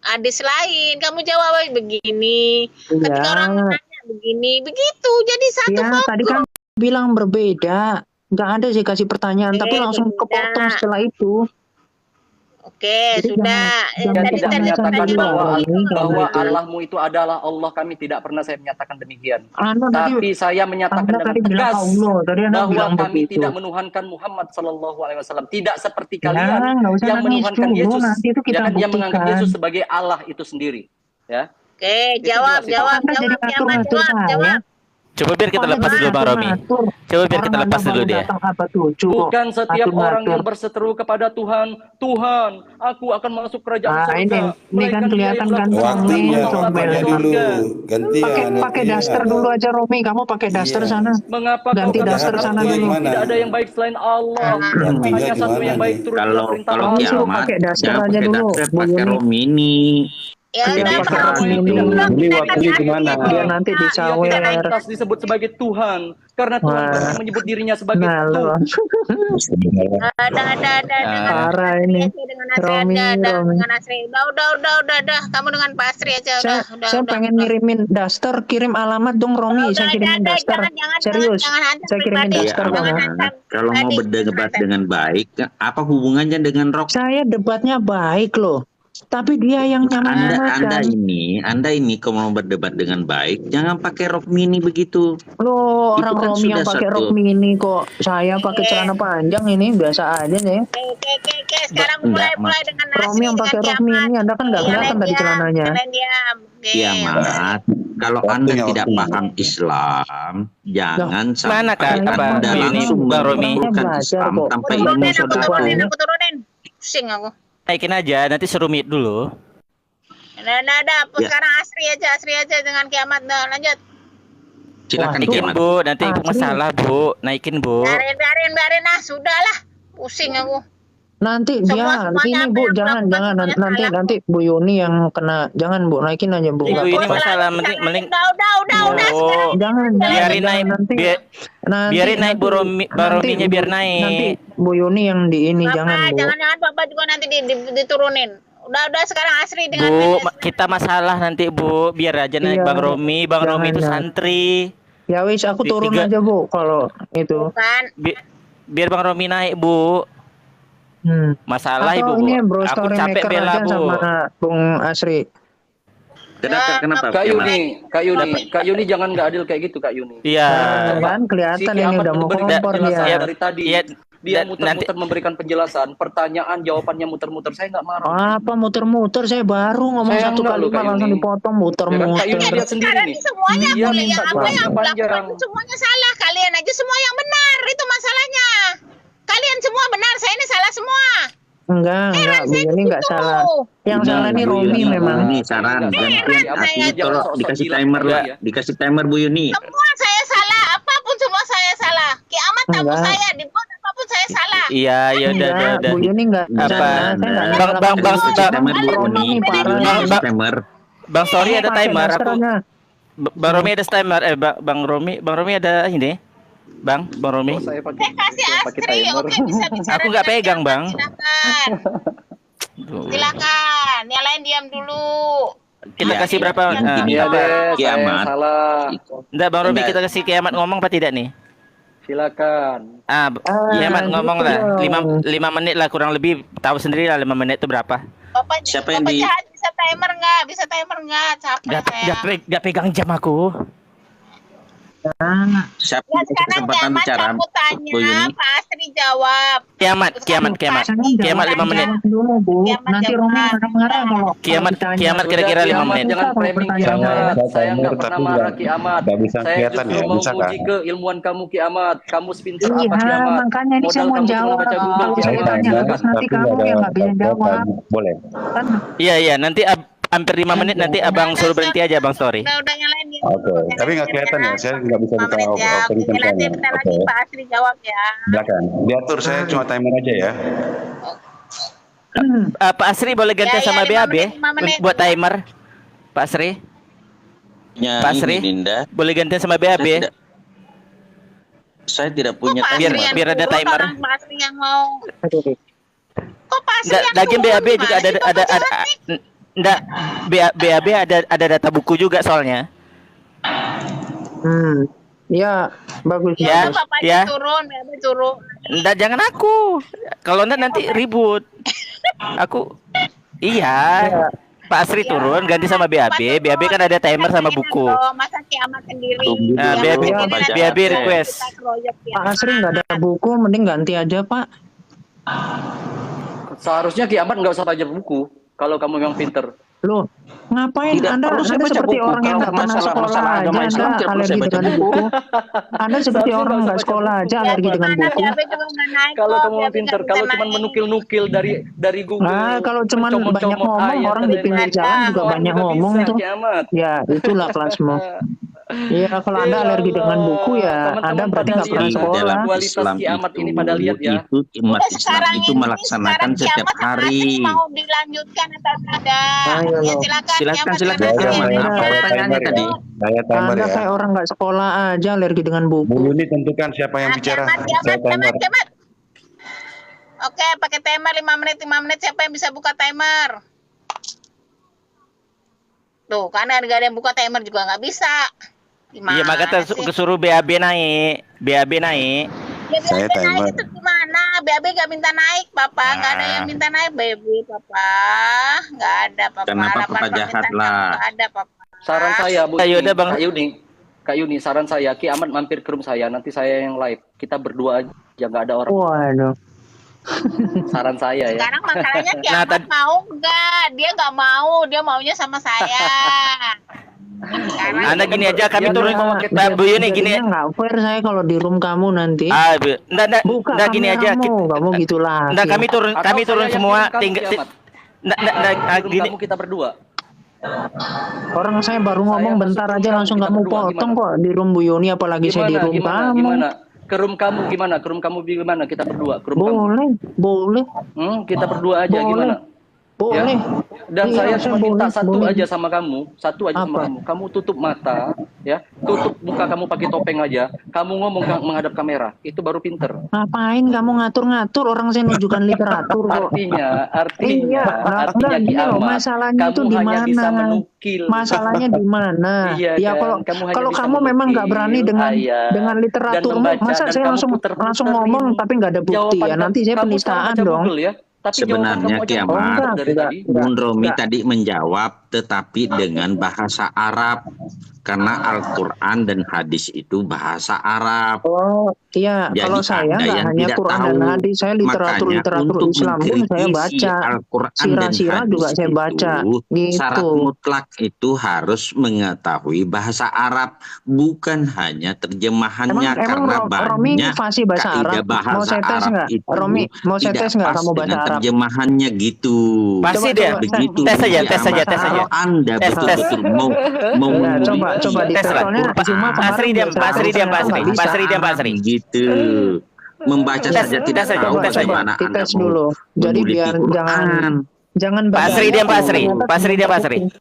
hadis lain. Kamu jawab aja begini. Ketika Iya. orang nanya begini, begitu. Jadi satu Ya fokus. tadi kan bilang berbeda. Nggak ada sih kasih pertanyaan, tapi langsung berbeda. kepotong setelah itu. Oke, Jadi sudah. Dia jangan tidak kita menyatakan tadi bahwa bahwa Allahmu itu adalah Allah. Kami tidak pernah saya menyatakan demikian. Anda tadi Tapi saya menyatakan Anda dengan tadi bilang tegas Allah, tadi Anda bahwa bilang kami begitu. tidak menuhankan Muhammad Sallallahu Alaihi Wasallam. Tidak seperti Ya, kalian nggak usah yang nangis menuhankan dulu, Yesus. nanti itu kita Jangan dia menganggap buktikan. Yesus sebagai Allah itu sendiri. Ya. Oke, Itu jawab, jelas itu. jawab, Anda jadi jawab, ngatur-ngatur jawab. saya. Coba biar kita lepas dulu Bang Romi. Coba biar kita lepas dulu dia. Bukan setiap orang yang Atur-atur. berseteru kepada Tuhan, Tuhan, aku akan masuk kerajaan Nah, surga. ini kan Melainkan dia kelihatan yang kan melakukan Waktunya, Romi, waktunya dulu. Gantian. Pakai daster dulu aja Romi, kamu pakai daster Iya. sana. Mengapa Ganti kau daster katakan sana Tuhan dulu. itu tidak ada yang baik selain Allah? Gantinya Hanya satu gimana yang baik nih? turut Kalau perintah kalau Allah. Suruh kiamat pakai daster jangan aja pakai dulu, daster, Bu pakai Yuni. Romini. Ya Dia udah, pakai kalau Romini. tidak belum Jadi kita waktunya kasih gimana? aja. Dia nanti Dia tidak disawer. pantas disebut sebagai Tuhan karena Tuhan Wah. pernah menyebut dirinya sebagai Nah, loh. Ada. Parah ini. Dengan Asri Romi, ada Romi. dengan Asri. Udah. Kamu dengan Pak Asri aja Saya pengen ngirimin daster, kirim alamat dong Romi. Saya kirimin daster. Serius. Saya kirimin Ya, daster kamu. kalau mau berdebat dengan baik, apa hubungannya dengan rok? Saya debatnya baik loh. Tapi dia yang Anda nyamar-nyamakan. ini kalau mau berdebat dengan baik, jangan pakai rok mini begitu. Loh, Itu orang kan Romi yang sudah pakai satu. rok mini kok. Saya pakai celana panjang ini biasa aja nih. Oke. Sekarang Enggak, mulai dengan Romi Asri yang pakai rok mini, Anda kan nggak kelihatan tadi celananya. Kalian diam. Oke. Kiamat. Kalau Anda tidak paham Islam, jangan Mana sampai Kak? Apa, Anda Bu Yuni, langsung Bang Romi? menggugurkan Belajar Islam kok. tanpa Aku ilmu turunin, satu. aku turunin. Pusing aku. Naikin aja, nanti suruh mute dulu. Ada. Ya. Sekarang Asri aja dengan kiamat. Dah, lanjut. Silakan Naikin kiamat. Bu, nanti Ibu masalah Bu. Naikin Bu. Biarin. Sudahlah. Pusing aku. Nanti Semuanya dia, ini Bu, yang jangan, melakukan semuanya nanti Bu Yuni yang kena, jangan Bu, naikin aja Bu. Ibu nggak ini apa-apa. masalah mending Udah. Oh, Jangan, biarin naik, nanti, biarin naik Bu Romi, Bang Rominya biar Nanti naik. Bu Yuni yang di ini, jangan Bu. Jangan Bapak juga nanti diturunin. Udah sekarang Asri dengan Bu, Menes. kita masalah nanti Bu, biar aja naik Iya, Bang Romi. Bang Romi itu jangan. santri. Ya wis, aku turun Tiga- aja Bu, kalau itu. Bukan. Biar Bang Romi naik Bu. Masalah Atau Ibu Bu. ini Bro Aku Story capek Maker bela aja Bu. sama Bung Asri. Kenapa? Kak Yuni jangan nggak adil kayak gitu Kak Yuni. Iya. Kan kelihatan ini Kiamat udah mau memberikan kompor penjelasan dia. dari tadi. Iya, Dia nanti muter-muter memberikan penjelasan, pertanyaan jawabannya muter-muter. Saya nggak marah. Apa muter-muter, saya baru ngomong Saya satu enggak loh, kalimat Kak langsung Yuni. dipotong Ya kan, Kak Yuni muter-muter. lihat sendiri Sekarang nih. ini semuanya Dia boleh minta yang apa durasi yang aku lakukan panjang. itu semuanya salah. Kalian aja semua yang benar. Itu masalahnya. Kalian semua benar, saya ini salah semua. Enggak, Bu Yuni enggak salah. Yang salah ini Romi memang. Ini saran gantian artinya kalau dikasih timer lah, dikasih timer Bu Yuni. Semua saya salah, apapun semua saya salah. Kiamat tamu saya, dibuat apapun saya salah. Iya, ya udah. Bu Yuni enggak Apa? Bang Story ada timer. Bang Romi ada timer. Bang Romi ada ini. Bang Romi. Saya kasih Astri, oke bisa bicara. Aku nggak pegang, Bang. Silakan. Yang lain diam dulu. Kita kasih berapa? Kiamat. Salah. Enggak, Bang Romi, kita kasih Kiamat ngomong apa tidak nih? Silakan. Kiamat ngomong lah. 5 menit lah kurang lebih. Tahu sendiri lah 5 menit itu berapa. Siapa yang di bisa timer nggak? Bisa timer nggak? Capek saya. Nggak pegang jam aku. Siapa Ya, yang sekarang kesempatan Kiamat bicara? kamu tanya, Pak Astri jawab. Kiamat 5 menit. Dulu, Bu. Nanti Romi marah-marah kalau Kiamat kira-kira 5 menit. Jangan framing Kiamat. Saya nggak pernah marah Kiamat. Nggak bisa Saya kelihatan justru ya, mau bisa uji kan? keilmuan kamu Kiamat. Kamu sepintar apa Iya, Kiamat? makanya ini saya mau jawab. Kalau saya tanya terus nanti kamu yang nggak bisa jawab. Boleh. Kan Iya, nanti hampir 5 menit nanti Abang suruh berhenti aja Bang Story. Udah yang lain dia. Oke. Tapi nggak kelihatan ya. Saya nggak bisa buka opening Oke, nanti channel. bentar lagi Pak Astri jawab ya. Silakan. Diatur, saya cuma timer aja ya. Pak Asri boleh gantian sama 5 BAB menit. buat timer. Pak Asri, Pak Asri, Dinda. boleh gantian sama BAB Saya tidak punya biar ada timer. Pak Astri yang mau. Kok Pak Astri yang Lagi turun, BAB juga Mas? ada enggak BAB ada data buku juga soalnya. Ya, bagus. Ya, Bapaknya turun, BAB turun. Enggak, jangan aku. Kalau enggak nanti ribut. Aku iya. Pak Asri turun ganti sama BAB. BAB kan ada timer sama buku. Masa Kiamat sendiri. Nah, BAB request. Pak Asri nggak ada buku, mending ganti aja Pak. Seharusnya Kiamat nggak usah baca buku. Kalau kamu memang pinter. Loh, ngapain Tidak Anda perlu saya baca seperti buku. orang yang Kalau nggak pernah masalah sekolah aja, agama Islam, Anda tidak perlu alergi saya baca dengan buku. buku. Anda seperti orang nggak sekolah aja, alergi dengan buku. Kalau kamu memang pinter, kalau cuma menukil-nukil dari Google. Nah, kalau cuma banyak ngomong, orang di pinggir jalan juga banyak ngomong tuh. Ya, itulah kelasmu. Iya, kalau Anda alergi dengan buku ya, Anda berarti nggak pernah sekolah. Dalam Kualitas Islam Kiamat ini pada lihat ya. itu umat Islam itu melaksanakan setiap hari. Mau dilanjutkan atau tidak? Ya, silakan. Apa pertanyaannya tadi? Saya timer Anda ya. kayak orang nggak sekolah aja, alergi dengan buku. Bu Yuni tentukan siapa yang bicara. Saya timer. Kiamat. Oke, pakai timer 5 menit. Siapa yang bisa buka timer? Tuh, karena nggak ada yang buka timer juga nggak bisa. Iya, makanya kesuruh BAB naik. BAB naik. Ya, Saya BAB timer. naik itu gimana? BAB nggak minta naik, Papa. Nggak ada yang minta naik, baby, Papa. Nggak ada, Papa. Kenapa Papa jahat lah? Nggak ada, Papa. Saran saya, Bu Ayo, udah, Bang. Kak Yuni, saran saya, Kiamat mampir ke room saya, nanti saya yang live. Kita berdua aja, nggak ada orang. Waduh. Saran saya ya. Sekarang masalahnya Kiamat mau nggak? Dia nggak mau. Dia maunya sama saya. Anda gini aja, kami turun. Bu Yuni gini. Nggak fair saya kalau di room kamu nanti. Enggak gini aja. Kamu gitulah. Enggak, kami turun semua. Tinggal. Gini. Kita berdua. Orang saya baru ngomong bentar aja langsung kamu potong kok di room Bu Yuni, apalagi saya di room kamu. Gimana? Ke room kamu gimana? Ke room kamu gimana? Kita berdua. Ke room boleh. Kita berdua aja gimana? Boleh. Dan Iya, saya cuma minta satu boleh. aja sama kamu, sama kamu. Kamu tutup mata, ya, tutup muka kamu pakai topeng aja. Kamu ngomong menghadap kamera, itu baru pinter. Ngapain kamu ngatur-ngatur, orang saya menunjukkan literatur kok. Artinya Kiamat. Masalahnya itu di mana? Masalahnya di mana? Iya, ya kalau kamu memang nggak berani dengan literaturmu, masa saya langsung ngomong tapi nggak ada bukti ya? Nanti saya penistaan dong. Sebenarnya Kiamat, Bung Romi tadi menjawab tetapi dengan bahasa Arab. Karena Al-Quran dan hadis itu bahasa Arab. Oh iya, Jadi kalau saya ada nggak yang hanya tidak Quran tahu. dan hadis, saya literatur Makanya untuk Islam pun saya mengkritisi baca. Al-Quran dan Sirah-sirah hadis juga saya baca. syarat Gitu. mutlak itu harus mengetahui bahasa Arab, bukan hanya terjemahannya, Emang karena Romi banyak fasih bahasa kaidah Arab? Mau bahasa saya tes Arab nggak? itu Romi, mau saya tidak tes nggak pas kamu bahasa dengan Arab? terjemahannya gitu. Pasti Coba, dia. coba, Begitu Tes saja, Rudi tes saja, Ahmad. tes saja. Kalau Anda Tes, tes. betul-betul mau Ya, coba menguliti dites. Tes lah. Soalnya cuma Pak Sri kemarin diam, bahasa Pak Sri Arab diam, Pak ternyata Sri. nggak Pak bisa. Sri diam, Pak Sri. gitu. Membaca Tes, saja tidak tes saja, tahu Coba, tes saja. bagaimana Anda dites mau dulu. Jadi meneliti biar Quran. jangan Pak Sri banyak diam, Pak kalau Sri. ternyata Pak Sri belum diam, Pak Sri. terbukti.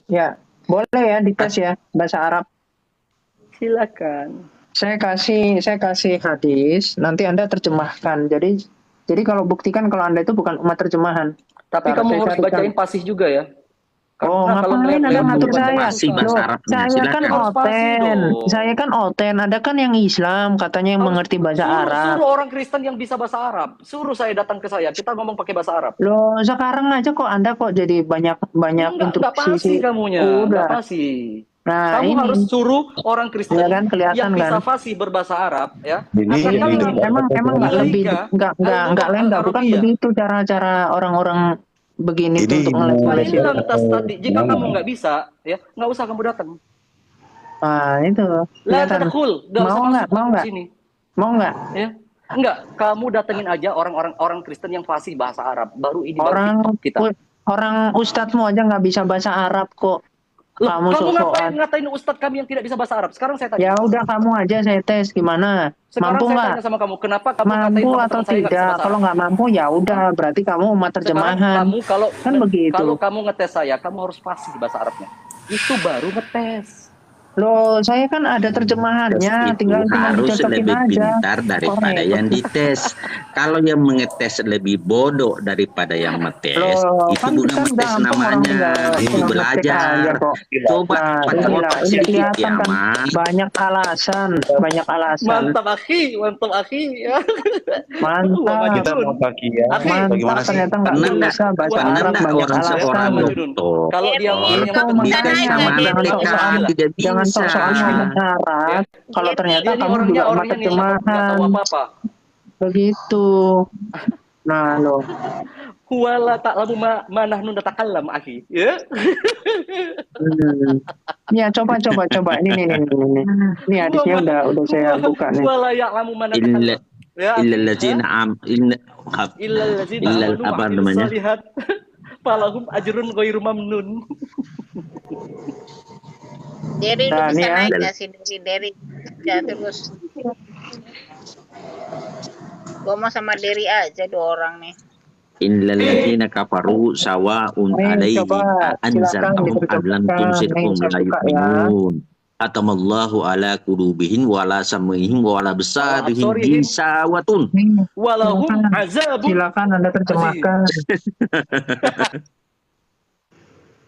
Ya, boleh ya dites ya bahasa Arab. Silakan. Saya kasih hadis, nanti Anda terjemahkan. Jadi kalau buktikan kalau Anda itu bukan umat terjemahan. Tapi Ntar kamu saya harus carikan. bacain fasih juga ya. Oh, Karena kalau ngapain Anda ngeliat-ngeliat ngatur bukan saya? fasih bahasa Loh, Arabnya, saya kan silakan. Harus fasih oten. dong. Saya kan oten. Ada kan yang Islam katanya yang mengerti bahasa Arab. Suruh orang Kristen yang bisa bahasa Arab. Suruh saya datang ke saya. Kita ngomong pakai bahasa Arab. Loh, sekarang aja kok Anda kok jadi banyak Enggak instruksi pasti sih. kamunya. Udah. Enggak pasti. Nah, Kamu ini harus suruh orang Kristen ya kan kelihatan yang bisa kan. fasih berbahasa Arab ya. Ini Emang nggak lebih nggak lengkap bukan begitu cara orang-orang begini tuh untuk ngeles-ngeles Saya itu. bilang tadi, jika kamu nggak bisa, ya nggak usah kamu datang. Ah itu. Lah Kelihatan. tadkhul, nggak usah Mau nggak? masuk Mau ke nggak? sini. Mau nggak? Ya, enggak. Kamu datengin aja orang Kristen yang fasih bahasa Arab. Baru ini Orang baru kita. orang ustadzmu aja nggak bisa bahasa Arab kok. Loh, Kamu ngapain sok-sokan. ngatain ustadz kami yang tidak bisa bahasa Arab? Sekarang saya tanya. Ya udah kamu aja saya tes gimana? Sekarang Mampu saya nggak? tanya sama kamu, kenapa kamu ngatain Mampu teman-teman atau saya nggak bisa tidak? bahasa Kalau Arab? nggak mampu ya udah berarti kamu umat Sekarang terjemahan. kamu Kan begitu. kalau kamu ngetes saya, kamu harus fasih bahasa Arabnya. Itu baru ngetes. Loh, saya kan ada terjemahannya, Itu tinggal harus dicocokin lebih aja. pintar daripada yang dites. Kalau yang mengetes lebih bodoh daripada yang ngetes, Loh, itu kan bukan ngetes gampang orang namanya, tinggal itu ngetik belajar. aja kok. Coba Nah, baca inilah, otak ini sedikit kelihatan ya, kan Mas. banyak alasan. Mantap akhi. Ya. Mantap. Kita mau takia. Bagaimana Mantap, sih? ternyata nggak Pernah bisa bahasa pernah Arab nggak banyak orang seorang alasan. dokter Kalau dia orang Itu yang dites makanya sama jangan mereka sok-sokan tidak jangan bisa. sok-sokan ngomong Arab. Kalau ternyata Jadi kamu orangnya juga umat orangnya nih nggak terjemahan. tahu apa-apa. Begitu. Nah, loh. Huwala ta'lamu ma nahnu natakallam akhi. Ya. Ya, coba. Ini. Ini hadisnya udah saya buka nih. Huwala ya'lamu ma natakallam. Ya. Illallazina Illallazina amanu apa wa namanya? salihat falahum ajrun ghairu mamnun. Dari Nah, bisa ini ya. naik nggak sih dari ya, terus. Gua mau sama Derry aja 2 orang nih. Innalladzina kafaru sawa'un alaihim coba, anzartahum silakan am lam dipercepat. tunzirhum Saya la buka ya. yu'minun. Atamallahu ala qulubihim wa ala sam'ihim wa ala absarihim gisawatun. Walahum azabun. Silakan Anda terjemahkan.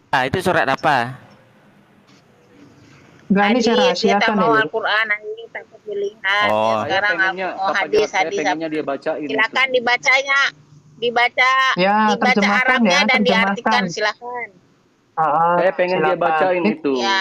Ah, itu surat apa? Enggak, ini saya Hadis, dia tak rahasiakan mau ini. Al-Quran, ini takut dilihat. Oh. Ya, sekarang Saya pengennya, mau hadis. pengennya dia bacain. Silakan dibacanya, dibaca Ya, terjemahkan Arabnya ya, dan terjemahkan. diartikan. Silakan. Saya pengen dia silakan. bacain itu. Ya.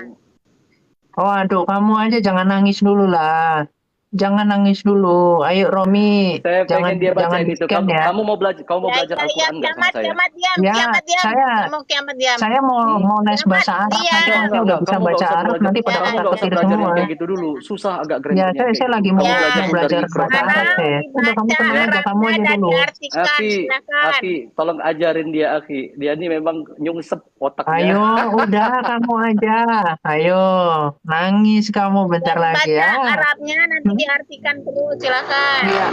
Oh, aduh, kamu aja jangan nangis dulu lah. Jangan nangis dulu. Ayo Romi, Saya jangan pengen dia bacain itu. di-scan Kamu, ya. kamu mau belajar Al-Quran nggak sama saya? Kiamat diam, Ya, kiamat diam. saya- Kamu kiamat diam. Saya mau les bahasa Arab, Iya. nanti saya udah bisa Kamu nggak baca usah Arab, belajar- nanti pada kamu nggak otak usah ketir belajar yang semua. kayak gitu dulu. Susah agak Ya, gremeng. saya lagi mau Ya. belajar bahasa Sekarang Arab deh. Udah kamu tenang aja, kamu aja dan dulu. diartikan. Aki, Silakan. Aki, tolong ajarin dia Aki. Dia ini memang nyungsep otaknya. Ayo, udah kamu aja. Ayo, nangis kamu bentar Yang lagi baca ya. Arabnya nanti diartikan terus. Silakan. Iya.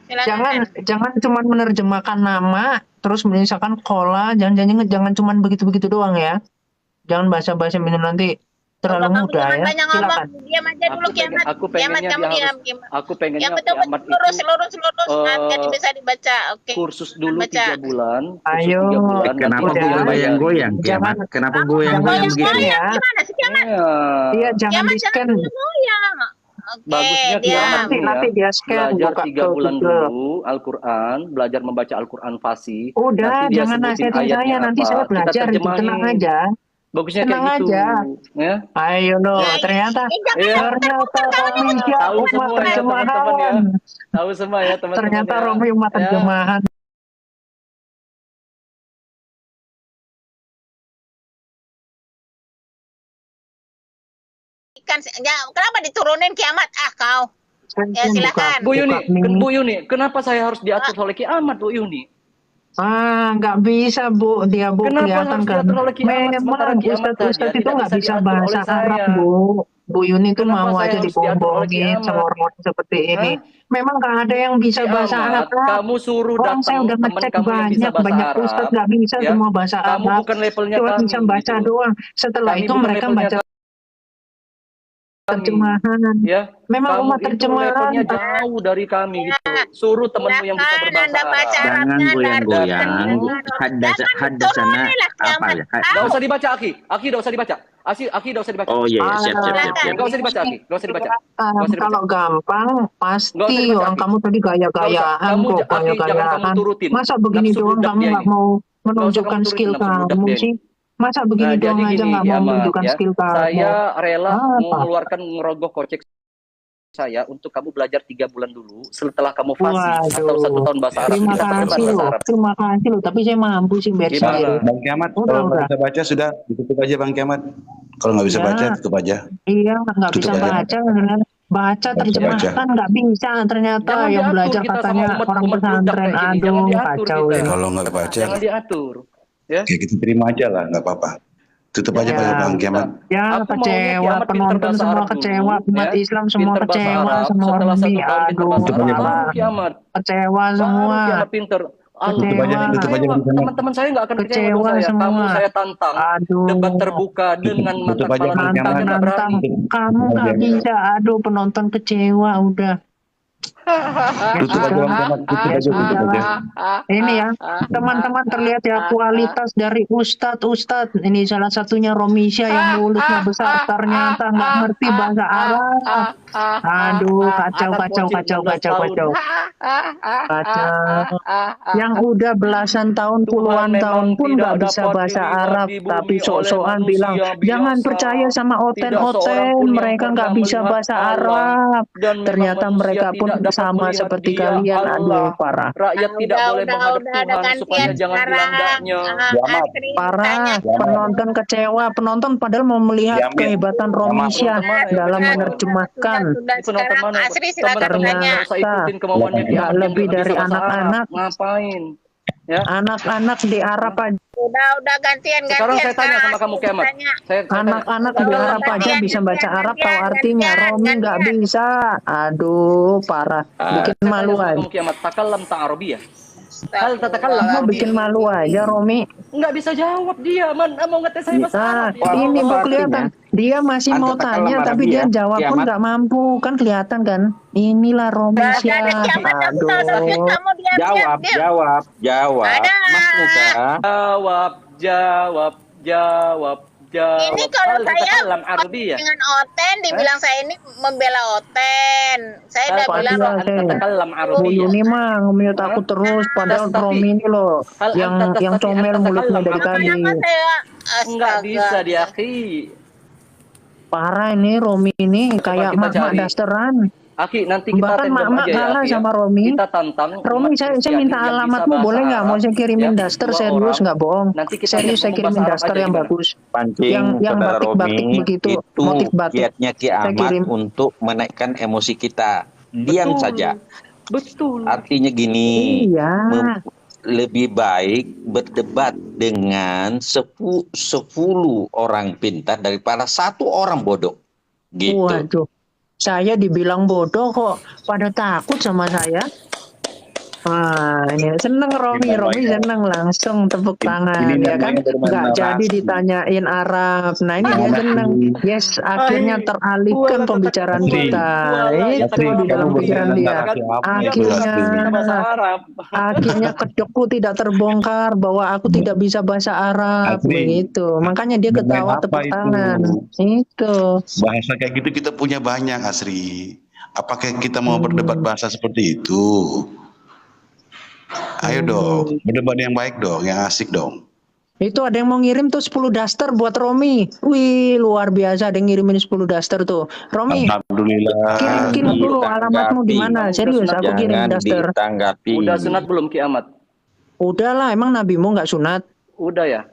Silakan. Jangan cuma menerjemahkan nama, terus misalkan kola, jangan cuma begitu-begitu doang ya. Jangan bahasa-bahasa minum nanti terlalu Kamu mudah jangan ya. banyak ngomong, Silakan. diam aja dulu kiamat. Aku Kiamat pengennya kamu dia diam. harus. Aku pengennya Yang betul kiamat lurus, itu jadi bisa dibaca. Oke. kursus dulu Baca. 3 bulan. Ayo. Kenapa Udah. gue goyang-goyang, Jangan- Kiamat? Kenapa goyang-goyang Jangan begini? ya. Gimana sih kiamat? Iya, jangan Kiamat di-scan. jangan goyang. Bagusnya dia kiamat ini nanti dia ya. scan Belajar buka 3 ke bulan Google. dulu Al-Quran, belajar membaca Al-Quran fasih. Udah, Nanti dia jangan sebutin nasihatin saya, ayatnya nanti apa, saya kita belajar itu, tenang terjemahin. aja. Bagusnya Tenang kayak gitu. aja. Ya. Ayo no, Ya, ternyata Iya. ternyata Romi ya Tahu umat semua ya teman-teman ya. terjemahan. Tahu semua ya teman-teman Ternyata ya. Romi umat Ya. terjemahan. Ya, kenapa diturunin kiamat? Kau. Ya silakan. Bu Yuni, kenapa saya harus diatur oleh kiamat, Bu Yuni? Nggak bisa Bu, dia Bu Kenapa kelihatan harus kan. diatur oleh kiamat sementara Memang kiamat saja Ustadz itu tidak nggak bisa bisa diatur bahasa oleh saya? Arab Bu. Bu Yuni tuh Kenapa mau saya aja harus diatur oleh dibombongin sama kiamat? orang seperti ini. Hah? Memang nggak ada yang bisa bahasa Arab. Kiamat, kamu suruh Orang saya datang udah teman ngecek kamu yang bisa bahasa banyak Arab. Ustadz nggak bisa Ya. semua bahasa Kamu Arab. bukan levelnya Cuma kami bisa baca gitu. doang. Setelah Kami itu bukan mereka levelnya baca kami. terjemahan. Ya. Memang Kamu umat itu terjemahan. levelnya jauh dari kami gitu. Suruh temanmu yang bisa berbahasa Anda baca Arab. Jangan Arabnya goyang-goyang. Hadasana apa ya? Gak usah dibaca, Aki. Aki gak usah dibaca. Aki gak usah dibaca. Oh iya, siap. Gak usah dibaca, Aki. Gak usah dibaca. Gak usah dibaca. Kalau gampang Nggak usah pasti dibaca, orang Aki. kamu tadi gaya-gayaan Kamu, kok, Aki, jangan kamu gaya-gayaan. turutin. Masa begini Nafsu doang budak kamu dia nggak ini. mau Nggak usah menunjukkan kamu skill turutin nafsu budak kamu dia sih? ini. Masa begini Jadi doang aja gini, nggak mau Kiamat menunjukkan ya. skill kamu? Saya rela Apa? mengeluarkan ngerogoh kocek saya untuk kamu belajar 3 bulan dulu. Setelah kamu fasih atau 1 tahun bahasa Arab, Terima kita kasih berdebat bahasa loh, Arab. terima kasih loh. Tapi saya mampu sih biar Gimana? sendiri. Bang Kiamat, Udah, kalau nggak udah. bisa baca sudah ditutup aja Bang Kiamat. Kalau nggak bisa Ya. baca, tutup aja. Iya, nggak bisa Tutup aja. baca. Baca Nggak bisa terjemahkan nggak bisa ternyata Jangan yang diatur belajar kita sama katanya umat orang budak pesantren. kayak gini. Jangan Aduh, diatur kacau kita. ini. Kalau nggak baca, Jangan diatur. Ya. ya kita terima aja lah, nggak apa-apa. Tutup aja Ya. Bang Kiamat. Ya, Aku maunya kecewa Kiamat pinter penonton bahasa semua Arab kecewa, dulu, umat ya. Islam semua Pinter bahasa kecewa, Arab. semua Setelah orang 1 ini. tahun pinter bahasa Aduh, Arab, parah. baru Kiamat. Kecewa Baru semua. Kiamat pinter. Tutup aja, tutup aja Bang Kiamat. Teman-teman saya nggak akan kecewa Kecewa sama saya. Kamu semua. saya tantang. Aduh. Debat terbuka dengan mata Tutup aja kepala Bang kita aja nggak Nantang-nantang. berani. Kamu nggak bisa. Aduh, penonton kecewa udah. Tutup aja Bang Kiamat. Tutup aja, tutup aja. Ini ya, teman-teman terlihat ya kualitas dari Ustadz. Ini salah satunya Romisha yang mulusnya besar ternyata nggak ngerti bahasa Arab. Aduh, kacau. Kacau. Yang udah belasan tahun, puluhan tahun pun nggak bisa bahasa Arab, tapi sok-sokan bilang jangan percaya sama oten-oten, mereka nggak bisa bahasa Arab. Ternyata mereka pun sama seperti kalian. Aduh, parah. Rakyat tidak boleh menghadap Tuhan supaya jangan dilandaknya. Parah, penonton kecewa, penonton padahal mau melihat kehebatan Romisha dalam menerjemahkan. Sekarang Asri silakan tanya. Nggak lebih dari anak-anak. Ngapain? Ya. Anak-anak di Arab aja. Udah gantian. Sekarang saya tanya sama kamu Kiamat. Anak-anak di Arab aja bisa baca Arab, tahu artinya. Romi nggak bisa. Aduh, parah. Bikin malu aja. Kamu Kiamat, takallam ta'arabiyah. Hal tatakallam. Kamu bikin malu aja, Romi. Nggak bisa jawab dia, man. Mau ngetes saya bahasa Arab. Ini Bu kelihatan. Dia masih mau tanya, tapi dia jawab pun nggak mampu. Kan kelihatan kan? Inilah Romisha. Aduh. Jawab. Mas Musa. Jawab. Ini kalau saya dengan Oten dibilang saya ini membela Oten. Saya udah bilang Bu Yuni mah nge-mute aku terus, padahal Romi ini loh yang comel mulutnya dari tadi. Nggak bisa dia, Aki. Parah ini Romi ini kayak mak-mak dasteran. Aki, nanti kita bahkan mak-mak kalah ya, sama Romi. Kita tantang. Romi, saya minta alamatmu boleh nggak? Mau saya kirimin daster serius nggak bohong? Serius saya kirimin daster yang bagus. Pancing yang batik-batik begitu, motif batik. Kiatnya Kiamat untuk menaikkan emosi kita. Diam saja. Betul. Artinya gini. Iya. Lebih baik berdebat dengan 10 orang pintar daripada 1 orang bodoh. Gitu. Waduh. Saya dibilang bodoh kok pada takut sama saya. Wah, ini seneng Romi seneng langsung tepuk tangan ya kan, nggak jadi ditanyain Arab. Nah ini dia seneng, yes akhirnya teralihkan pembicaraan kita. Itu di dalam pikiran dia. Akhirnya kedokku tidak terbongkar bahwa aku tidak bisa bahasa Arab begitu. Makanya dia ketawa tepuk tangan. Itu. Bahasa kayak gitu kita punya banyak, Asri. Apakah kita mau berdebat bahasa seperti itu? Ayo dong, berdebat yang baik dong, yang asik dong. Itu ada yang mau ngirim tuh 10 daster buat Romi. Wih, luar biasa ada yang ngirimin 10 daster tuh. Romi, alhamdulillah. Kirim dulu alamatmu di mana? Serius, aku kirim daster. Udah sunat belum kiamat? Udah lah, emang nabimu nggak sunat? Udah ya?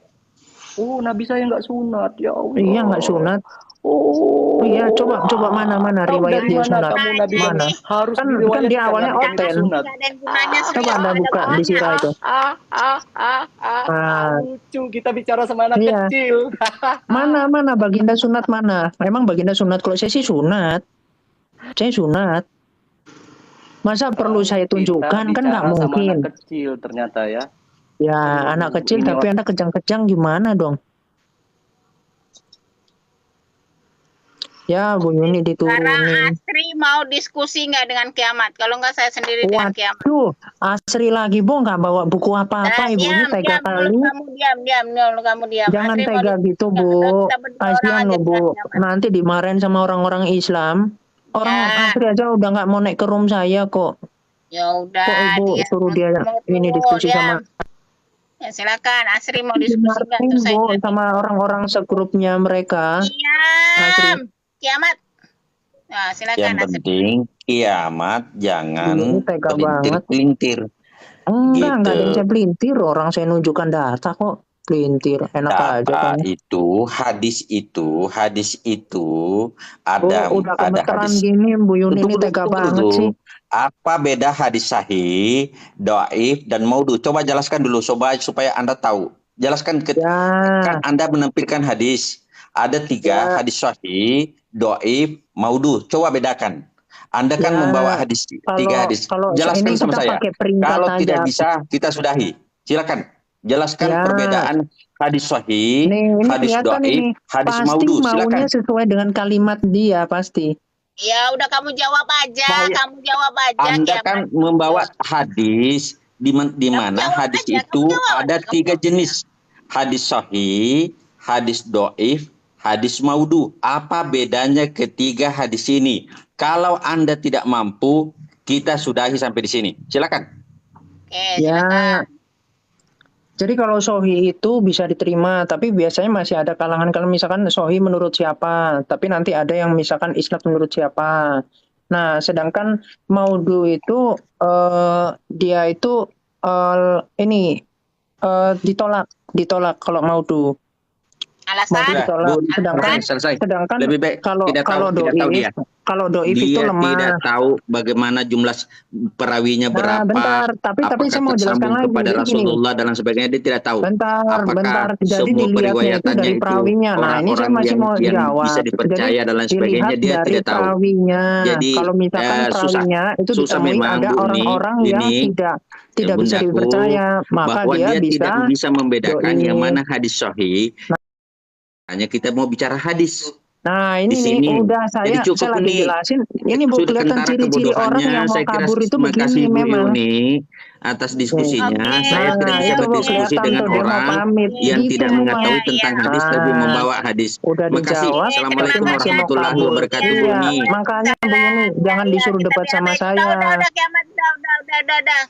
Oh, nabi saya nggak sunat, ya Allah. Iya, nggak sunat. Oh iya, coba mana riwayat dia sunat. Mana? Harus kan dia awalnya oten. Coba Anda buka di sirah itu. Lucu kita bicara sama anak kecil. Mana baginda sunat mana? Emang baginda sunat? Kalau saya sih sunat. Saya sunat. Masa perlu saya tunjukkan? Kan nggak mungkin. Anak kecil ternyata ya. Ya anak kecil tapi Anda kejang-kejang gimana dong? Ya, Bu Yuni diturunin. Sekarang Asri mau diskusi nggak dengan kiamat? Kalau nggak saya sendiri dengan kiamat. Waduh, Asri lagi, Bu, nggak bawa buku apa-apa, Ibu ini tega kali. Kamu diam. Jangan Asri tega gitu, Bu. Kasihan loh, Bu. Nanti dimarahin sama orang-orang Islam. Asri aja udah nggak mau naik ke room saya kok. Ya udah. Kok Ibu suruh dia ini diskusi sama. Ya silakan, Asri mau diskusi Bu, sama orang-orang segrupnya mereka. Iya. Kiamat. Nah, silakan. Yang penting kiamat jangan pelintir-pelintir. Enggak ada yang saya pelintir. Orang saya nunjukkan data kok. Pelintir, enak aja kan. Hadis itu ada udah ada hadis. Gini, Bu Yuni ini tega banget sih. Apa beda hadis sahih, dhaif dan maudhu? Coba jelaskan dulu supaya Anda tahu. Jelaskan kan Anda menampilkan hadis. Ada 3 hadis sahih, dhaif, maudhu. Coba bedakan. Anda kan membawa hadis 3 hadis. Jelaskan sama saya. Kalau tidak bisa, kita sudahi. Silakan. Jelaskan perbedaan hadis sahih, hadis dhaif, hadis maudhu. Silakan. Maunya sesuai dengan kalimat dia pasti. Ya udah kamu jawab aja. Anda kan membawa hadis di mana hadis itu ada 3 jenis. Hadis sahih, hadis dhaif, hadis maudhu. Apa bedanya ketiga hadis ini? Kalau Anda tidak mampu, kita sudahi sampai di sini. Silakan. Ya. Jadi kalau sahih itu bisa diterima, tapi biasanya masih ada kalangan kalau misalkan sahih menurut siapa, tapi nanti ada yang misalkan isnad menurut siapa. Nah, sedangkan maudhu itu dia itu ditolak kalau maudhu. Alasan? Sedangkan lebih baik kalau doif itu dia lemah. Tidak tahu bagaimana jumlah perawinya berapa. Bentar, tapi saya mau jelaskan lagi kepada Rasulullah dan sebagainya, dia tidak tahu. Bentar. Jadi semua dilihatnya itu dari perawinya. Nah, ini saya masih mau jawab. Bisa dipercaya dan lain sebagainya, dia tidak tahu. Perawinya. Jadi kalau misalkan perawinya itu ditemui ada orang-orang yang tidak bisa dipercaya, maka bahwa dia bisa tidak bisa membedakan yang mana hadis sahih. Hanya kita mau bicara hadis. Nah ini nih, udah saya lagi jelasin. Ini Bu kelihatan ciri-ciri orang yang mau kabur itu begini memang. Atas diskusinya, saya tidak bisa berdiskusi dengan orang yang tidak mengetahui tentang hadis tapi membawa hadis. Udah dijawab. Assalamualaikum warahmatullahi wabarakatuh. Iya, makanya Bu Yuni jangan disuruh debat sama saya. Udah.